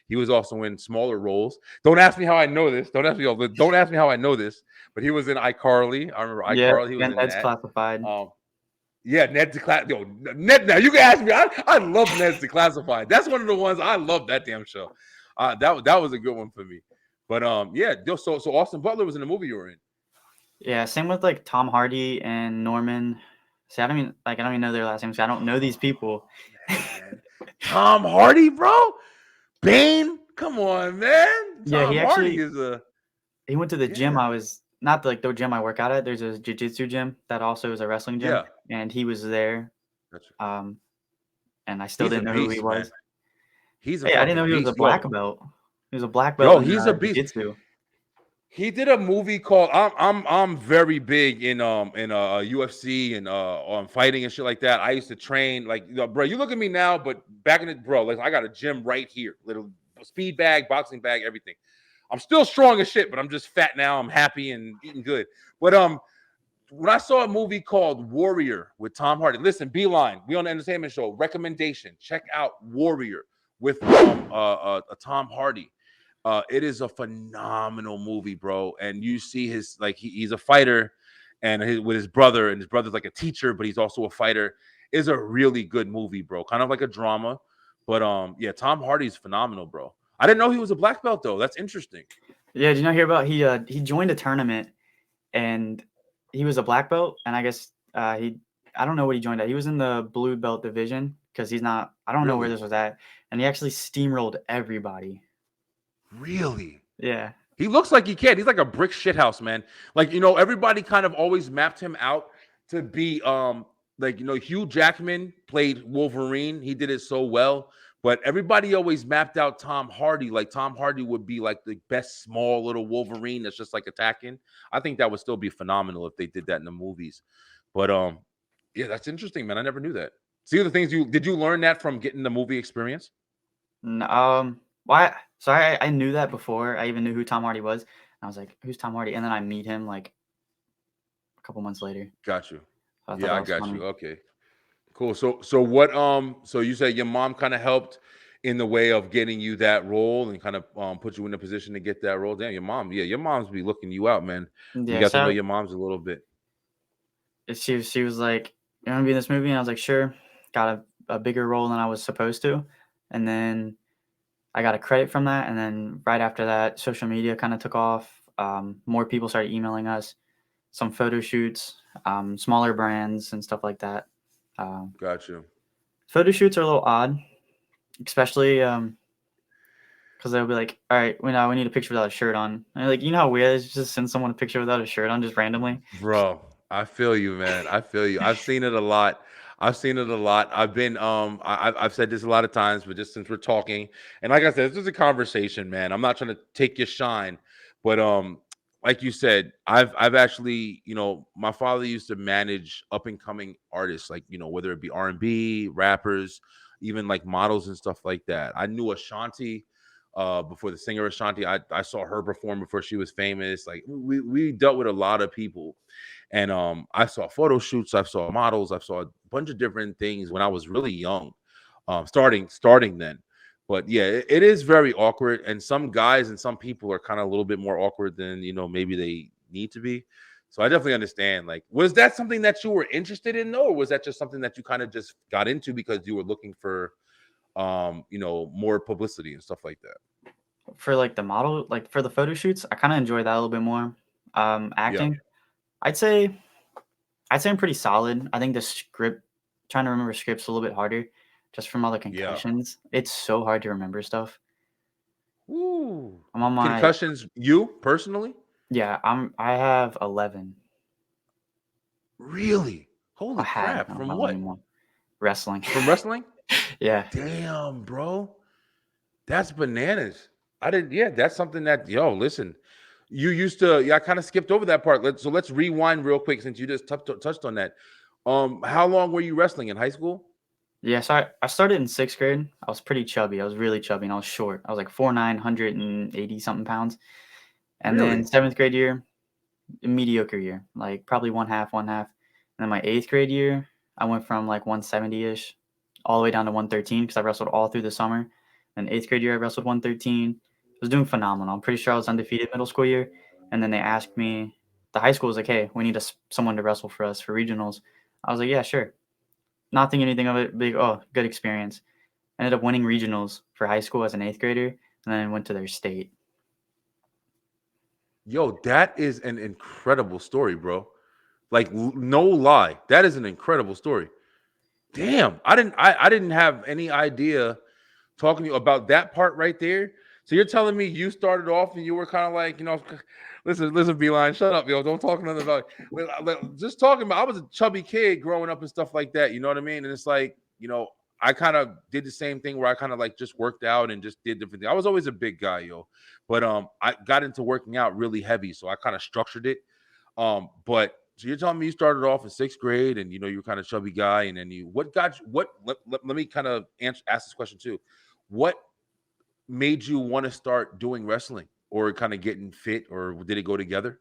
He was also in smaller roles. Don't ask me how I know this. Don't ask me how I know this. But he was in iCarly. I remember yeah, iCarly. He was and in that's that. classified. Um, yeah, Ned's Declassified. Yo, Ned. Now you can ask me. I love Ned's Declassified. That's one of the ones I love. That damn show. That was a good one for me. But yeah. So Austin Butler was in the movie you were in. Yeah, same with like Tom Hardy and Norman. See, I don't even know their last names. I don't know these people. Man, Tom Hardy, bro. Bane. Come on, man. Yeah, Tom Hardy is a he went to the gym. yeah, I was not like the gym I work out at. There's a jiu-jitsu gym that also is a wrestling gym, yeah. and he was there. That's, Um, and I still he's a didn't know who he beast, man. was. He's a Hey, I didn't know fucking he was a beast, black yo. belt. He was a black belt Yo, in he's a beast. jiu-jitsu. He did a movie called I'm very big in UFC and on fighting and shit like that. I used to train like bro. You look at me now, but back in the bro, like I got a gym right here, little speed bag, boxing bag, everything. I'm still strong as shit, but I'm just fat now. I'm happy and eating good. But when I saw a movie called Warrior with Tom Hardy, listen, Beeline, we on the entertainment show. Recommendation: check out Warrior with Tom Hardy. It is a phenomenal movie, bro. And you see his like he's a fighter, and with his brother, and his brother's like a teacher, but he's also a fighter. Is a really good movie, bro. Kind of like a drama, but yeah, Tom Hardy's phenomenal, bro. I didn't know he was a black belt though. That's interesting. Yeah, did you not hear about he joined a tournament and he was a black belt, and I guess he I don't know what he joined at. He was in the blue belt division because he's not. I don't know where Really, this was at, and he actually steamrolled everybody. really. Yeah, He looks like he can. He's like a brick shithouse, man. Like, everybody kind of always mapped him out to be like, Hugh Jackman played Wolverine. He did it so well. But everybody always mapped out Tom Hardy. Like Tom Hardy would be like the best small little Wolverine that's just like attacking. I think that would still be phenomenal if they did that in the movies. But yeah, that's interesting, man. I never knew that. See the things did you learn that from getting the movie experience? why? So I knew that before I even knew who Tom Hardy was. And I was like, "Who's Tom Hardy?" And then I meet him like a couple months later. Got you. I thought Yeah, that I was got funny. you. Okay. Cool. So what so you say your mom kind of helped in the way of getting you that role and kind of put you in a position to get that role. Damn, your mom's be looking you out, man. We Yeah, got to know so your moms a little bit. she was like, "You want to be in this movie?" And I was like, "Sure." Got a bigger role than I was supposed to, and then I got a credit from that, and then right after that, social media kind of took off. More people started emailing us, some photo shoots, smaller brands and stuff like that. Um, Got you. Photo shoots are a little odd, especially because they'll be like, "All right, we need a picture without a shirt on." And like, you know how weird it is just send someone a picture without a shirt on just randomly. Bro, I feel you, man. I feel you. I've seen it a lot. I've seen it a lot. I've been I've said this a lot of times, but just since we're talking, and like I said, this is a conversation, man. I'm not trying to take your shine, but like you said, I've actually, my father used to manage up and coming artists, like, whether it be R&B, rappers, even like models and stuff like that. I knew Ashanti. before the singer Ashanti. I saw her perform before she was famous. Like we dealt with a lot of people, and I saw photo shoots, I saw models, I saw a bunch of different things when I was really young, starting then. But yeah, it is very awkward, and some guys and some people are kind of a little bit more awkward than maybe they need to be. So I definitely understand. Like, was that something that you were interested in, though, or was that just something that you kind of just got into because you were looking for more publicity and stuff like that? For like the model, like for the photo shoots, I kind of enjoy that a little bit more. Yeah. Acting, I'd say I'd say I'm pretty solid. I think the script, trying to remember scripts a little bit harder, just from all the Yeah. concussions. It's so hard to remember stuff. Ooh. I'm on my Concussions, you personally? yeah. I have 11. Really? I Holy had. crap. I don't From know what? anymore. Wrestling. From wrestling? Yeah. Damn, bro. That's bananas. I didn't, yeah, that's something that, listen, you used to, yeah, I kind of skipped over that part. Let's rewind real quick since you just touched on that. How long were you wrestling in high school? Yeah, so I started in 6th grade. I was pretty chubby. I was really chubby and I was short. I was like 4'9", 180 something pounds. And then Really? 7th grade year, a mediocre year, like probably one half, one half. And then my 8th grade year, I went from like 170-ish all the way down to 113 because I wrestled all through the summer. And 8th grade year, I wrestled 113. I was doing phenomenal. I'm pretty sure I was undefeated middle school year. And then they asked me, the high school was like, hey, we need someone to wrestle for us for regionals. I was like, yeah, sure. Not thinking anything of it. Big, oh, good experience. Ended up winning regionals for high school as an 8th grader, and then went to their state. Yo, that is an incredible story, bro. Like, no lie. That is an incredible story. Damn. I didn't have any idea talking to you about that part right there. So you're telling me you started off and you were kind of like, listen, Beeline, shut up, yo. Don't talk nothing about just talking about I was a chubby kid growing up and stuff like that. You know what I mean? And it's like, I kind of did the same thing where I kind of like just worked out and just did different things. I was always a big guy, yo. But I got into working out really heavy, so I kind of structured it. But so you're telling me you started off in 6th grade and you were kind of chubby guy, and then what got you let me kind of ask this question too. What made you want to start doing wrestling or kind of getting fit, or did it go together?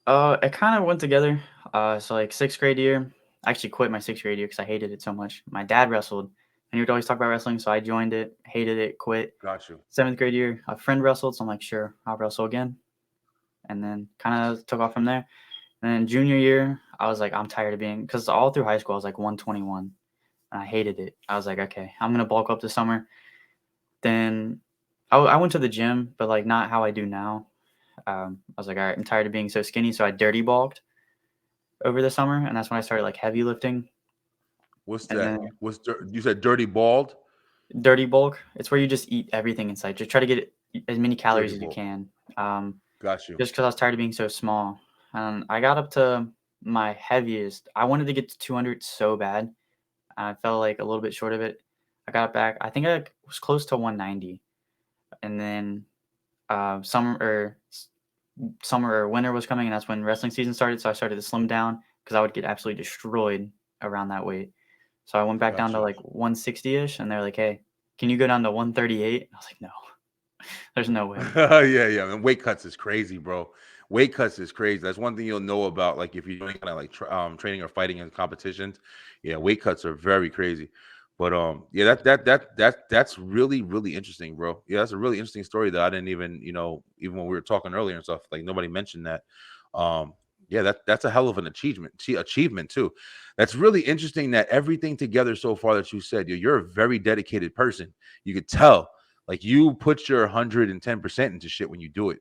It kind of went together. So like 6th grade year, I actually quit my 6th grade year because I hated it so much. My dad wrestled, and he would always talk about wrestling, so I joined it, hated it, quit. Got you. 7th grade year, a friend wrestled, so I'm like, sure, I'll wrestle again, and then kind of took off from there. And then junior year, I was like, I'm tired of being because all through high school I was like 121, and I hated it. I was like, okay, I'm gonna bulk up this summer. Then I went to the gym, but like not how I do now. I was like, all right, I'm tired of being so skinny, so I dirty bulked over the summer, and that's when I started like heavy lifting. What's And that? then You said dirty bald? dirty bulk, it's where you just eat everything inside. Just try to get as many calories Dirty as you bald. can. Got you. Just because I was tired of being so small. And I got up to my heaviest. I wanted to get to 200 so bad. I fell like a little bit short of it. I got back. I think I was close to 190. And then summer or winter was coming, and that's when wrestling season started. So I started to slim down because I would get absolutely destroyed around that weight. So I went back down Got to you. like 160 ish, and they're like, "Hey, can you go down to 138?" I was like, "No, there's no way." Yeah. And weight cuts is crazy, bro. Weight cuts is crazy. That's one thing you'll know about, like if you're doing kind of like training or fighting in competitions. Yeah, weight cuts are very crazy. But yeah, that's really really interesting, bro. Yeah, that's a really interesting story that I didn't even even when we were talking earlier and stuff, like nobody mentioned that. Um, yeah, that's a hell of an achievement too. That's really interesting that everything together so far that you said, you're a very dedicated person. You could tell like you put your 110% into shit when you do it.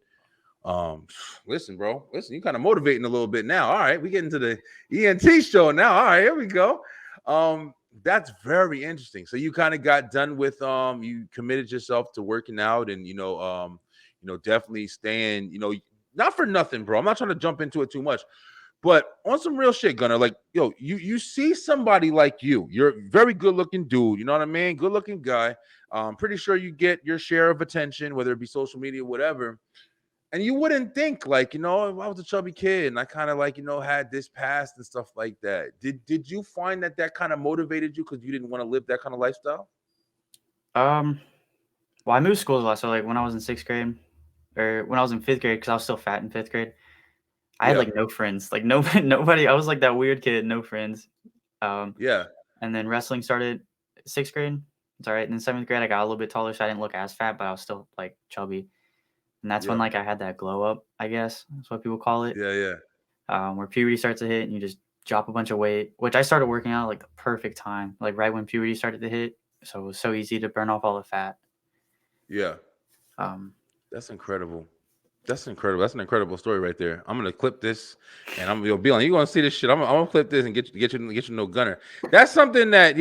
Listen, bro. Listen, you kind of motivating a little bit now. All right, we get into the ENT show now. All right, here we go. That's very interesting. So you kind of got done with you committed yourself to working out and definitely staying, not for nothing, bro. I'm not trying to jump into it too much. But on some real shit, Gunner, like, yo, you see somebody like you're a very good looking dude, you know what I mean? Good looking guy. Pretty sure you get your share of attention, whether it be social media, whatever. And you wouldn't think, like, I was a chubby kid and I kind of like, had this past and stuff like that. Did you find that kind of motivated you because you didn't want to live that kind of lifestyle? Um, Well, I moved schools a lot. So like when I was in 6th grade, or when I was in 5th grade, because I was still fat in 5th grade, I had Yeah, like no friends. Like nobody. I was like that weird kid, no friends. Um, yeah, and then wrestling started 6th grade. It's all right. And then 7th grade, I got a little bit taller, so I didn't look as fat, but I was still like chubby. And that's when yeah, like I had that glow up, I guess that's what people call it. yeah, yeah. Where puberty starts to hit and you just drop a bunch of weight. Which I started working out like the perfect time, like right when puberty started to hit. So it was so easy to burn off all the fat. Yeah. Um, That's incredible. That's incredible. That's an incredible story right there. I'm gonna clip this, and I'm gonna be on. You gonna see this shit? I'm gonna clip this and get you no gunner. That's something that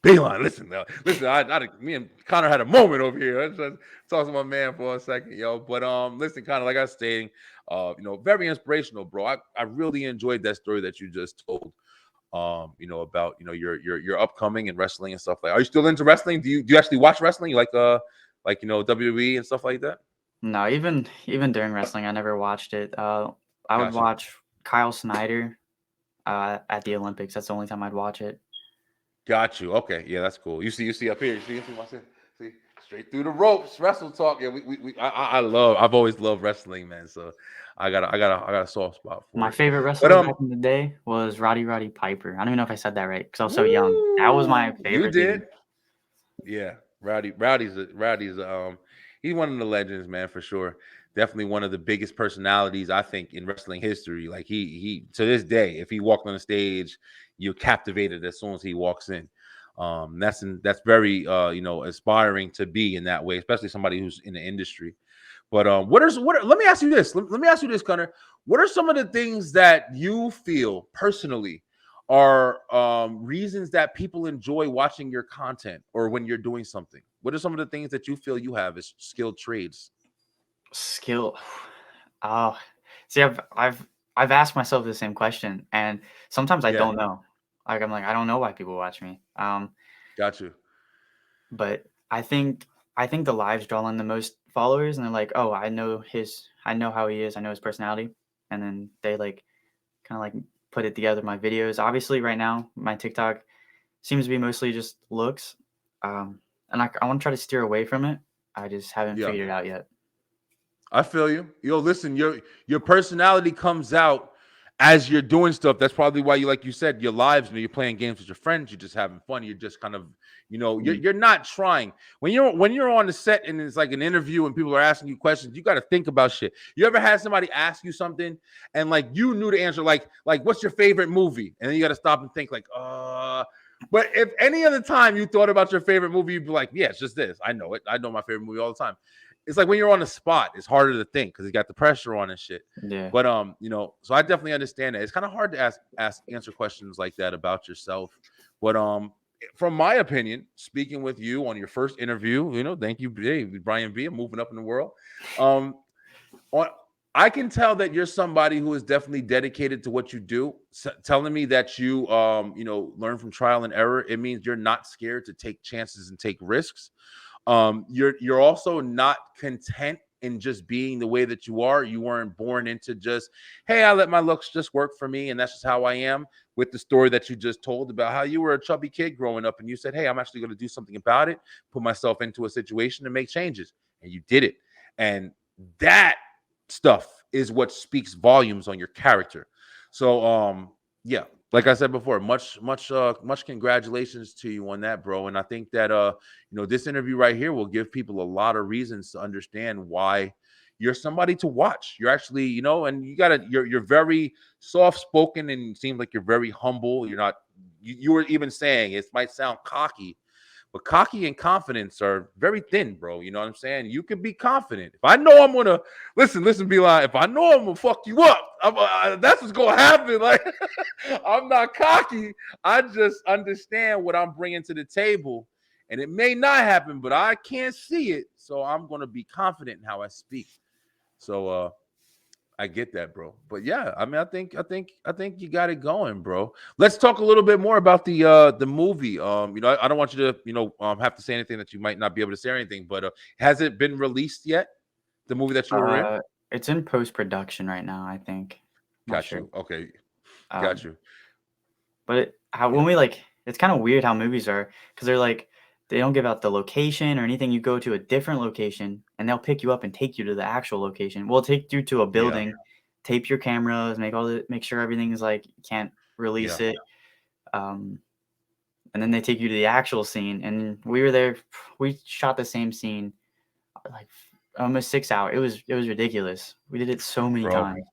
Beeline. Listen, listen. Me and Connor had a moment over here. Let's just talk to my man for a second, yo. But listen, Connor. Like I was saying, very inspirational, bro. I really enjoyed that story that you just told. About your upcoming and wrestling and stuff like. Are you still into wrestling? Do you actually watch wrestling? You like WWE and stuff like that? no, even during wrestling, I never watched it. I would Gotcha. watch Kyle Snyder at the Olympics. That's the only time I'd watch it. Got you. Okay, yeah, that's cool. You see up here. You see my see straight through the ropes. Wrestle talk. Yeah, I've always loved wrestling, man. So I got a soft spot for My it. favorite But wrestler back in the day was Roddy Piper. I don't even know if I said that right because I was so young. That was my you favorite did. dude. Yeah, Rowdy's he's one of the legends, man, for sure. Definitely one of the biggest personalities I think in wrestling history. Like he to this day, if he walked on the stage, you're captivated as soon as he walks in. That's very inspiring to be in that way, especially somebody who's in the industry. But let me ask you this. Let me ask you this, Connor. What are some of the things that you feel personally are reasons that people enjoy watching your content or when you're doing something? What are some of the things that you feel you have as skilled trades? Skill. Oh, see, I've asked myself the same question, and sometimes I Yeah, don't know. Like I'm like I don't know why people watch me. got you. But I think the lives draw in the most followers, and they're like, oh, I know how he is, I know his personality, and then they like kind of like put it together. My videos, obviously, right now, my TikTok seems to be mostly just looks, and I want to try to steer away from it. I just haven't Yeah. figured it out yet. I feel you. Yo, listen, your personality comes out as you're doing stuff. That's probably why like you said, your lives, you're playing games with your friends, you're just having fun, you're just kind of, Mm. you're not trying. When you're on the set and it's like an interview and people are asking you questions, you got to think about shit. You ever had somebody ask you something and like you knew the answer, like what's your favorite movie? And then you got to stop and think but if any other time you thought about your favorite movie, you'd be like, yeah, it's just this. I know it. I know my favorite movie all the time. It's like when you're on the spot, it's harder to think because you got the pressure on and shit. Yeah. But so I definitely understand that. It's kind of hard to answer questions like that about yourself. But from my opinion, speaking with you on your first interview, thank you, Brian B. I'm moving up in the world. Um, on I can tell that you're somebody who is definitely dedicated to what you do. Telling me that you learn from trial and error, it means you're not scared to take chances and take risks. You're also not content in just being the way that you are. You weren't born into just, hey, I let my looks just work for me, and that's just how I am. With the story that you just told about how you were a chubby kid growing up, and you said, hey, I'm actually going to do something about it, put myself into a situation and make changes, and you did it. And that stuff is what speaks volumes on your character. So, yeah, like I said before, much congratulations to you on that, bro. And I think that this interview right here will give people a lot of reasons to understand why you're somebody to watch. You're actually, and you're very soft spoken and seems like you're very humble. You're not. You were even saying it might sound cocky, but cocky and confidence are very thin, bro. You know what I'm saying? You can be confident. If I know I'm gonna listen, be like, if I know I'm gonna fuck you up, that's what's gonna happen. Like, I'm not cocky. I just understand what I'm bringing to the table, and it may not happen, but I can't see it, so I'm gonna be confident in how I speak. So, I get that, bro. But yeah, I mean, I think you got it going, bro. Let's talk a little bit more about the movie. I don't want you to have to say anything that you might not be able to say or anything. But has it been released yet? The movie that you were in? Uh, it's in post production right now. I think. I'm not Got sure. you. Okay, got Um, you. but how Yeah, when we like, it's kind of weird how movies are because they're like they don't give out the location or anything. You go to a different location, and they'll pick you up and take you to the actual location. We'll take you to a building, tape your cameras, make sure everything is like, you can't release Yeah. it. And then they take you to the actual scene. And we were there. We shot the same scene like almost 6 hours. It was ridiculous. We did it so many Bro. times.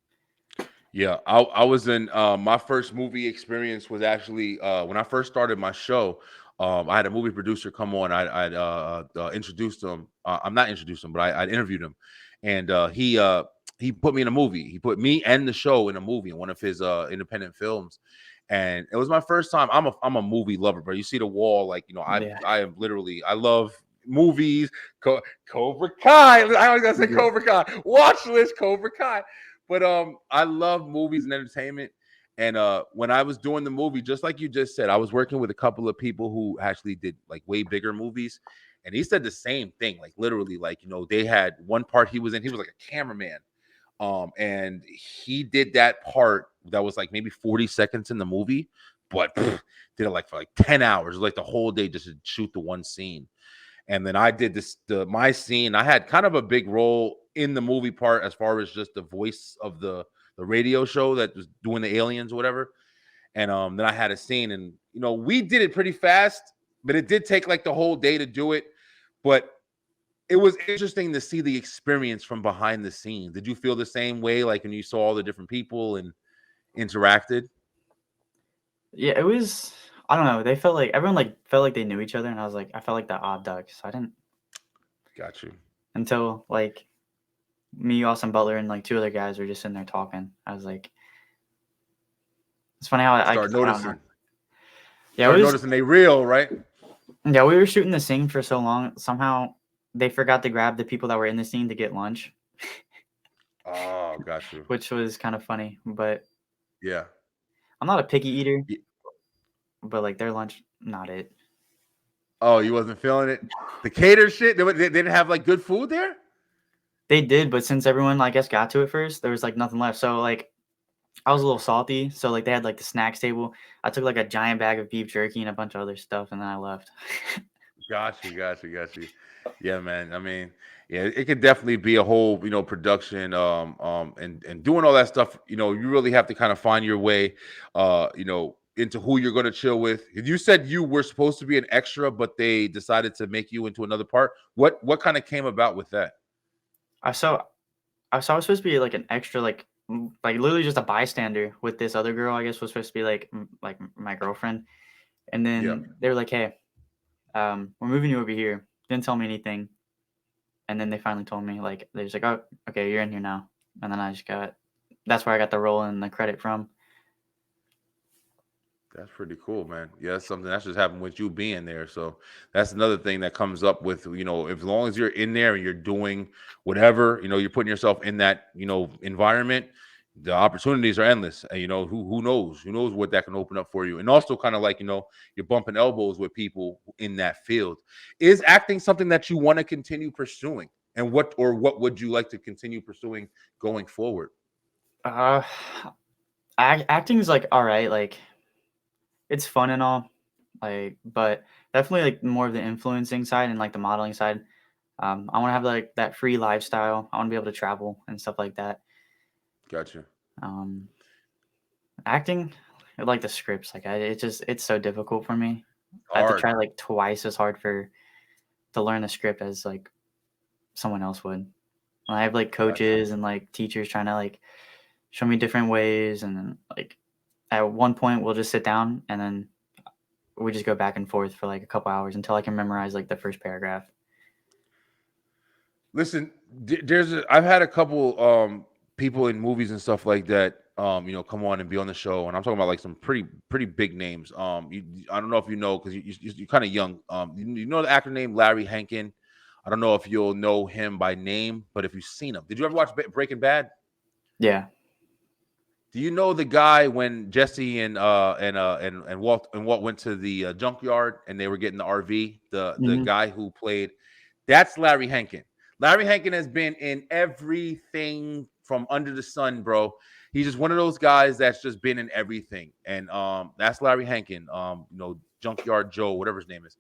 Yeah, I was in my first movie experience was actually when I first started my show. I had a movie producer come on. I'd introduced him. I'm not introduced him, but I interviewed him, and he put me in a movie. He put me and the show in a movie in one of his independent films, and it was my first time. I'm a movie lover, bro. You see the wall, like Yeah. I am literally I love movies. Cobra Kai. I always gotta say Yeah. Cobra Kai. Watch list Cobra Kai. But I love movies and entertainment. And when I was doing the movie, just like you just said, I was working with a couple of people who actually did like way bigger movies. And he said the same thing, like literally, like, they had one part he was in, he was like a cameraman. And he did that part that was like maybe 40 seconds in the movie, but did it like for like 10 hours, like the whole day just to shoot the one scene. And then I did my scene. I had kind of a big role in the movie part as far as just the voice of the radio show that was doing the aliens or whatever. And then I had a scene, and we did it pretty fast, but it did take like the whole day to do it. But it was interesting to see the experience from behind the scenes. Did you feel the same way, like when you saw all the different people and interacted? Yeah, it was. I don't know. They felt like everyone felt like they knew each other, and I felt like the odd duck. So I didn't Got you. until like me, Austin Butler, and like two other guys were just sitting there talking. I was like, it's funny how I Start don't know. noticing. Yeah, Start noticing they real, right? Yeah, we were shooting the scene for so long. Somehow they forgot to grab the people that were in the scene to get lunch, Oh, got you. which was kind of funny. But Yeah. I'm not a picky eater, Ye- but like their lunch, not it. Oh, you wasn't feeling it? The cater shit? They didn't have like good food there? They did, but since everyone I guess got to it first, there was like nothing left. So like I was a little salty. So like they had like the snacks table. I took like a giant bag of beef jerky and a bunch of other stuff, and then I left. Got you. Yeah, man. I mean, yeah, it could definitely be a whole, production, and doing all that stuff. You really have to kind of find your way, into who you're going to chill with. You said you were supposed to be an extra, but they decided to make you into another part. What kind of came about with that? I saw I was supposed to be like an extra, like literally just a bystander with this other girl. I guess was supposed to be like my girlfriend, and Yeah, then they were like, "Hey, we're moving you over here." Didn't tell me anything, and then they finally told me like they're just like, "Oh, okay, you're in here now," and then I just got. That's where I got the role and the credit from. that's pretty cool, man. Yeah, that's something that's just happened with you being there. So that's another thing that comes up with, as long as you're in there and you're doing whatever, you're putting yourself in that, environment, the opportunities are endless. And who knows? Who knows what that can open up for you? And also kind of like, you're bumping elbows with people in that field. Is acting something that you want to continue pursuing? And what would you like to continue pursuing going forward? Uh, acting is like all right, like it's fun and all, like, but definitely like more of the influencing side and like the modeling side. I want to have like that free lifestyle. I want to be able to travel and stuff like that. Gotcha. Um, acting, I like the scripts, like it's so difficult for me. I have to Hard. try like twice as hard to learn the script as like someone else would. And I have like Gotcha. coaches and like teachers trying to like show me different ways, and then like at one point we'll just sit down and then we just go back and forth for like a couple hours until I can memorize like the first paragraph. Listen, I've had a couple people in movies and stuff like that come on and be on the show, and I'm talking about like some pretty big names. I don't know if you know, because you're kind of young. You know the actor named Larry Hankin. I don't know if you'll know him by name, but if you've seen him, did you ever watch Breaking Bad? Yeah. Do you know the guy when Jesse and Walt went to the junkyard and they were getting the RV? The Mhm. guy who played, that's Larry Hankin. Larry Hankin has been in everything from under the sun, bro. He's just one of those guys that's just been in everything, and that's Larry Hankin. Junkyard Joe, whatever his name is.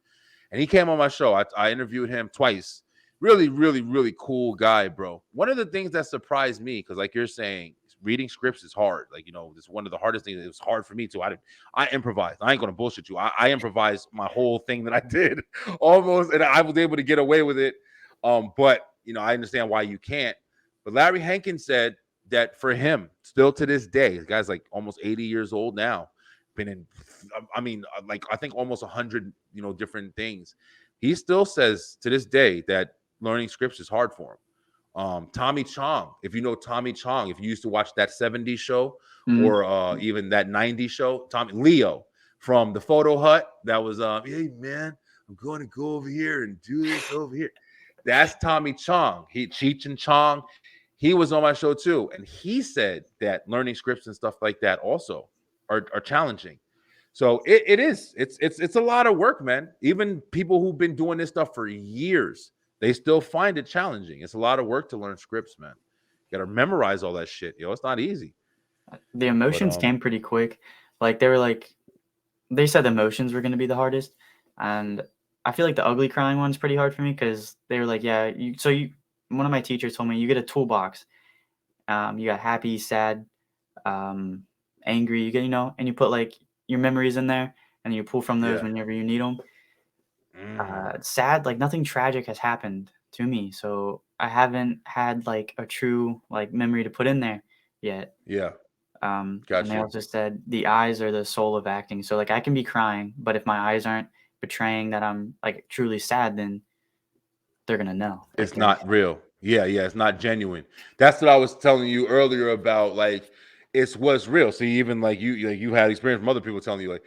and he came on my show. I interviewed him twice. Really, really, really cool guy, bro. One of the things that surprised me, because like you're saying, reading scripts is hard. Like, it's one of the hardest things. It was hard for me too. I improvised. I ain't gonna bullshit you. I improvised my whole thing that I did almost, and I was able to get away with it. But I understand why you can't. But Larry Hankin said that for him, still to this day, the guy's like almost 80 years old now, been in, like I think almost 100, different things. He still says to this day that learning scripts is hard for him. Tommy Chong, if you know Tommy Chong, if you used to watch that 70s show Mhm. or even that 90s show, Tommy Leo from the Photo Hut, that was hey man, I'm going to go over here and do this over here. That's Tommy Chong. Cheech and Chong. He was on my show too, and he said that learning scripts and stuff like that also are challenging. So it is. It's a lot of work, man. Even people who've been doing this stuff for years, they still find it challenging. It's a lot of work to learn scripts, man. You got to memorize all that shit. It's not easy. The But emotions came pretty quick. Like they said the emotions were going to be the hardest, and I feel like the ugly crying one's pretty hard for me because they were like, yeah, one of my teachers told me you get a toolbox. You got happy, sad, angry. You get, and you put like your memories in there, and you pull from those yeah. whenever you need them. Sad, like nothing tragic has happened to me, so I haven't had like a true like memory to put in there yet. Yeah. And Got they you. also said the eyes are the soul of acting. So like I can be crying, but if my eyes aren't betraying that I'm like truly sad, then they're gonna know. It's Like not real. Yeah, it's not genuine. That's what I was telling you earlier about. Like, it's what's real. See, even like you had experience from other people telling you, like,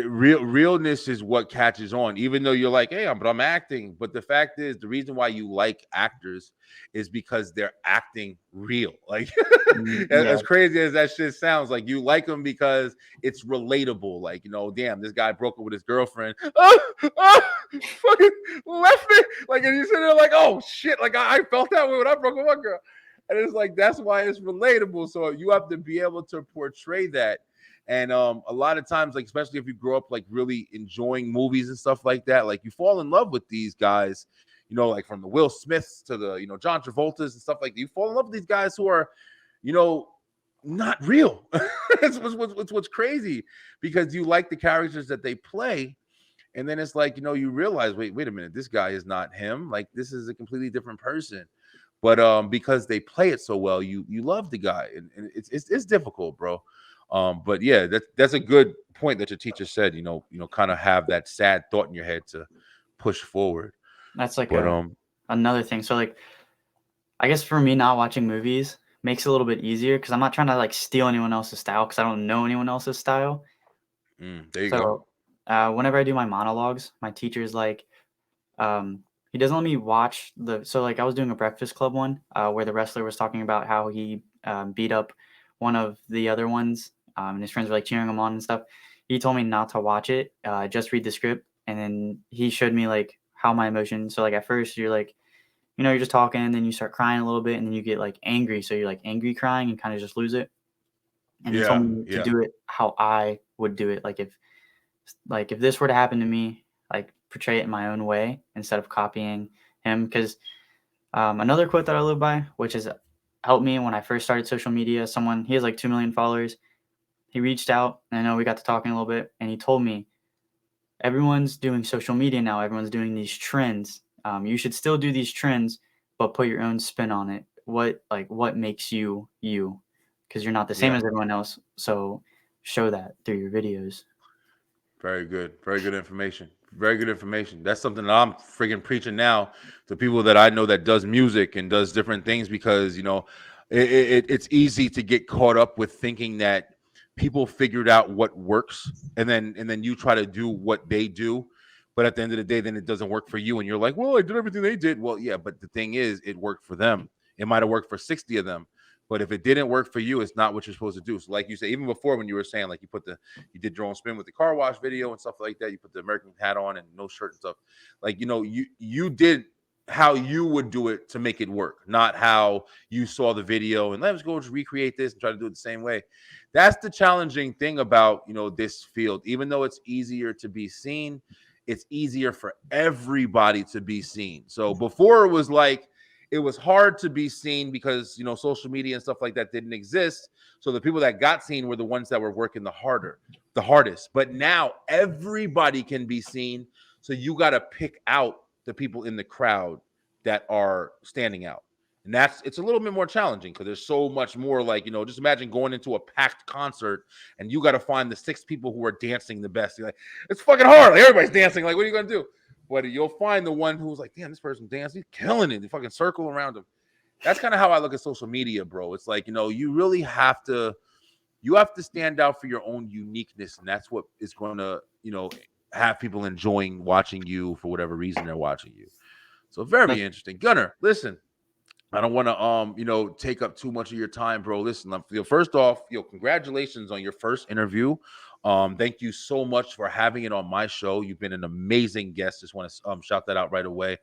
realness is what catches on. Even though you're like, hey, I'm acting, but the fact is, the reason why you like actors is because they're acting real. Like, yeah, as crazy as that shit sounds, like you like them because it's relatable. Like, damn, this guy broke up with his girlfriend. Fucking left me. Like, and you sit there like, oh shit, like I felt that way when I broke up with my girl. And it's like that's why it's relatable. So you have to be able to portray that. And a lot of times, like especially if you grow up like really enjoying movies and stuff like that, like you fall in love with these guys, like from the Will Smiths to the John Travoltas and stuff like that. You fall in love with these guys who are, not real. It's what's crazy because you like the characters that they play. And then it's like, you realize, wait a minute, this guy is not him. Like this is a completely different person. But because they play it so well, you love the guy. And it's difficult, bro. But yeah, that's a good point that your teacher said, kind of have that sad thought in your head to push forward. that's like But another thing. So like I guess for me, not watching movies makes it a little bit easier because I'm not trying to like steal anyone else's style because I don't know anyone else's style. there you go. So whenever I do my monologues, my teacher's like, he doesn't let me watch so like I was doing a Breakfast Club one where the wrestler was talking about how he beat up one of the other ones and his friends were like cheering him on and stuff. He told me not to watch it, just read the script, and then he showed me like how my emotions. So like at first you're like, you're just talking, and then you start crying a little bit, and then you get like angry, so you're like angry crying and kind of just lose it. And he told Yeah, me to yeah. do it how I would do it, like if this were to happen to me, like portray it in my own way instead of copying him. Because another quote that I live by, which has helped me when I first started social media, he has like 2 million followers. He reached out, and I know we got to talking a little bit, and he told me, everyone's doing social media now. Everyone's doing these trends. You should still do these trends, but put your own spin on it. What makes you you? Because you're not the same Yeah. as everyone else. So show that through your videos. Very good. Very good information. Very good information. That's something that I'm freaking preaching now to people that I know that does music and does different things because, it's easy to get caught up with thinking that people figured out what works and then you try to do what they do. But at the end of the day, then it doesn't work for you. And you're like, well, I did everything they did. Well, yeah, but the thing is, it worked for them. It might have worked for 60 of them. But if it didn't work for you, it's not what you're supposed to do. So, like you said, even before when you were saying, like you did your own spin with the car wash video and stuff like that. You put the American hat on and no shirt and stuff. Like, you did how you would do it to make it work, not how you saw the video and let's go to recreate this and try to do it the same way. That's the challenging thing about, this field. Even though it's easier to be seen, it's easier for everybody to be seen. So before it was hard to be seen because social media and stuff like that didn't exist. So the people that got seen were the ones that were working the hardest. But now everybody can be seen. So you got to pick out the people in the crowd that are standing out. And it's a little bit more challenging because there's so much more just imagine going into a packed concert and you got to find the 6 people who are dancing the best. You're like, it's fucking hard. Like, everybody's dancing. Like, what are you going to do? But you'll find the one who's like, damn, this person dancing, he's killing it. They fucking circle around him. That's kind of how I look at social media, bro. It's like, you really have to stand out for your own uniqueness. And that's what is going to, have people enjoying watching you for whatever reason they're watching you. So very interesting. Gunner, listen, I don't want to, take up too much of your time, bro. Listen, first off, congratulations on your first interview. Thank you so much for having it on my show. You've been an amazing guest. Just want to shout that out right away.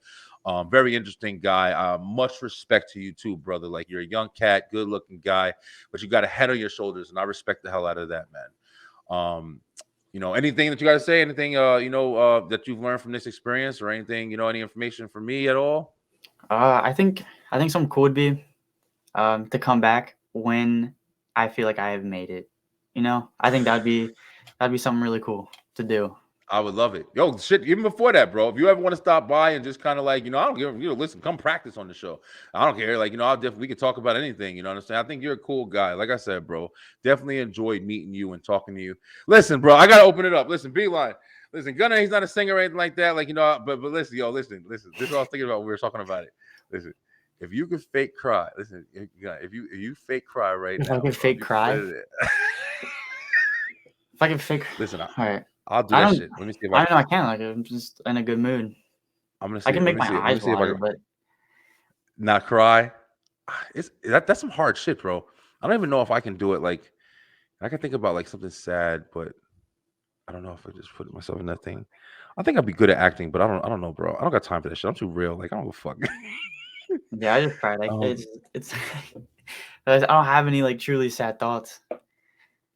Very interesting guy. Much respect to you too, brother. Like, you're a young cat, good looking guy, but you got a head on your shoulders, and I respect the hell out of that, man. Anything that you got to say, anything, that you've learned from this experience, or anything, any information for me at all? I think something cool would be to come back when I feel like I have made it. I think that'd be something really cool to do. I would love it. Yo, shit, even before that, bro, if you ever want to stop by and just kind of I don't give, listen, come practice on the show. I don't care. We can talk about anything. You know what I'm saying? I think you're a cool guy. Like I said, bro, definitely enjoyed meeting you and talking to you. Listen, bro, I got to open it up. Listen, Beeline. Listen, Gunner, he's not a singer or anything like that. But listen, listen. This is what I was thinking about when we were talking about it. Listen, if you could fake cry, listen, if you fake cry right now. If I could fake cry? If I can fake. Listen, all right. I'll do that shit. Let me see if I don't know. I can't. I'm just in a good mood. I'm gonna see. I can make my eyes water, but not cry. That's some hard shit, bro. I don't even know if I can do it. I can think about something sad, but I don't know if I just put myself in that thing. I think I'd be good at acting, but I don't know, bro. I don't got time for that shit. I'm too real. I don't give a fuck. Yeah, I just cried. It's I don't have any truly sad thoughts.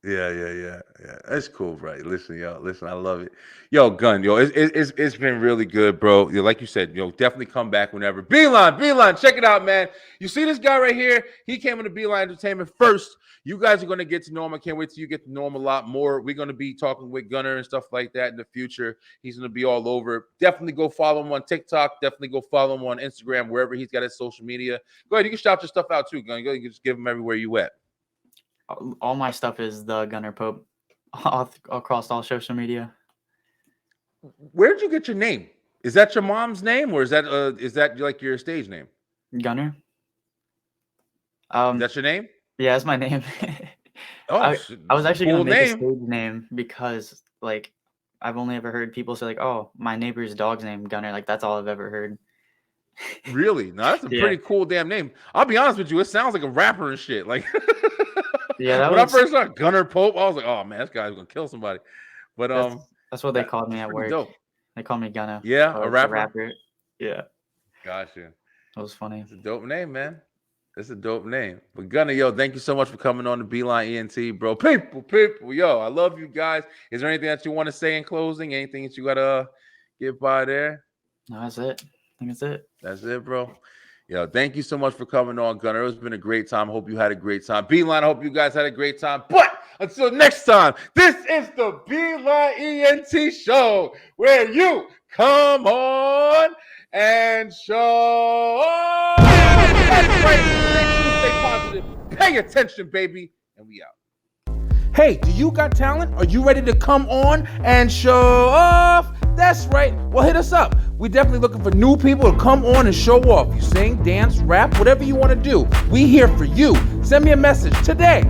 Yeah. That's cool, right? Listen, I love it. Yo, Gun, it's been really good, bro. Like you said, definitely come back whenever. Beeline, check it out, man. You see this guy right here? He came into Beeline Entertainment first. You guys are going to get to know him. I can't wait till you get to know him a lot more. We're going to be talking with Gunner and stuff like that in the future. He's going to be all over. Definitely go follow him on TikTok. Definitely go follow him on Instagram, wherever he's got his social media. Go ahead. You can shout your stuff out too, Gun. You can just give him everywhere you at. All my stuff is the Gunner Pope across all social media. Where did you get your name? Is that your mom's name, or is that like your stage name? Gunner. That's your name? Yeah, that's my name. I was actually gonna make a stage name because I've only ever heard people say oh, my neighbor's dog's name Gunner. That's all I've ever heard. Really? No, that's a pretty cool damn name. I'll be honest with you, it sounds like a rapper and shit. Yeah, when I first saw Gunner Pope, I was like, oh man, this guy's gonna kill somebody. But that's what they called me at work. Dope. They called me Gunner. Yeah, a rapper. Yeah. Gotcha. That was funny. It's a dope name, man. It's a dope name. But Gunner, thank you so much for coming on the Beeline ENT, bro. People, I love you guys. Is there anything that you want to say in closing? Anything that you gotta get by there? No, that's it. I think that's it. That's it, bro. Thank you so much for coming on, Gunner. It's been a great time. Hope you had a great time. Beeline, I hope you guys had a great time. But until next time, this is the Beeline ENT show, where you come on and show. That's right. Make sure you stay positive. Pay attention, baby. And we out. Hey, do you got talent? Are you ready to come on and show off? That's right. Well, hit us up. We're definitely looking for new people to come on and show off. You sing, dance, rap, whatever you want to do. We here for you. Send me a message today.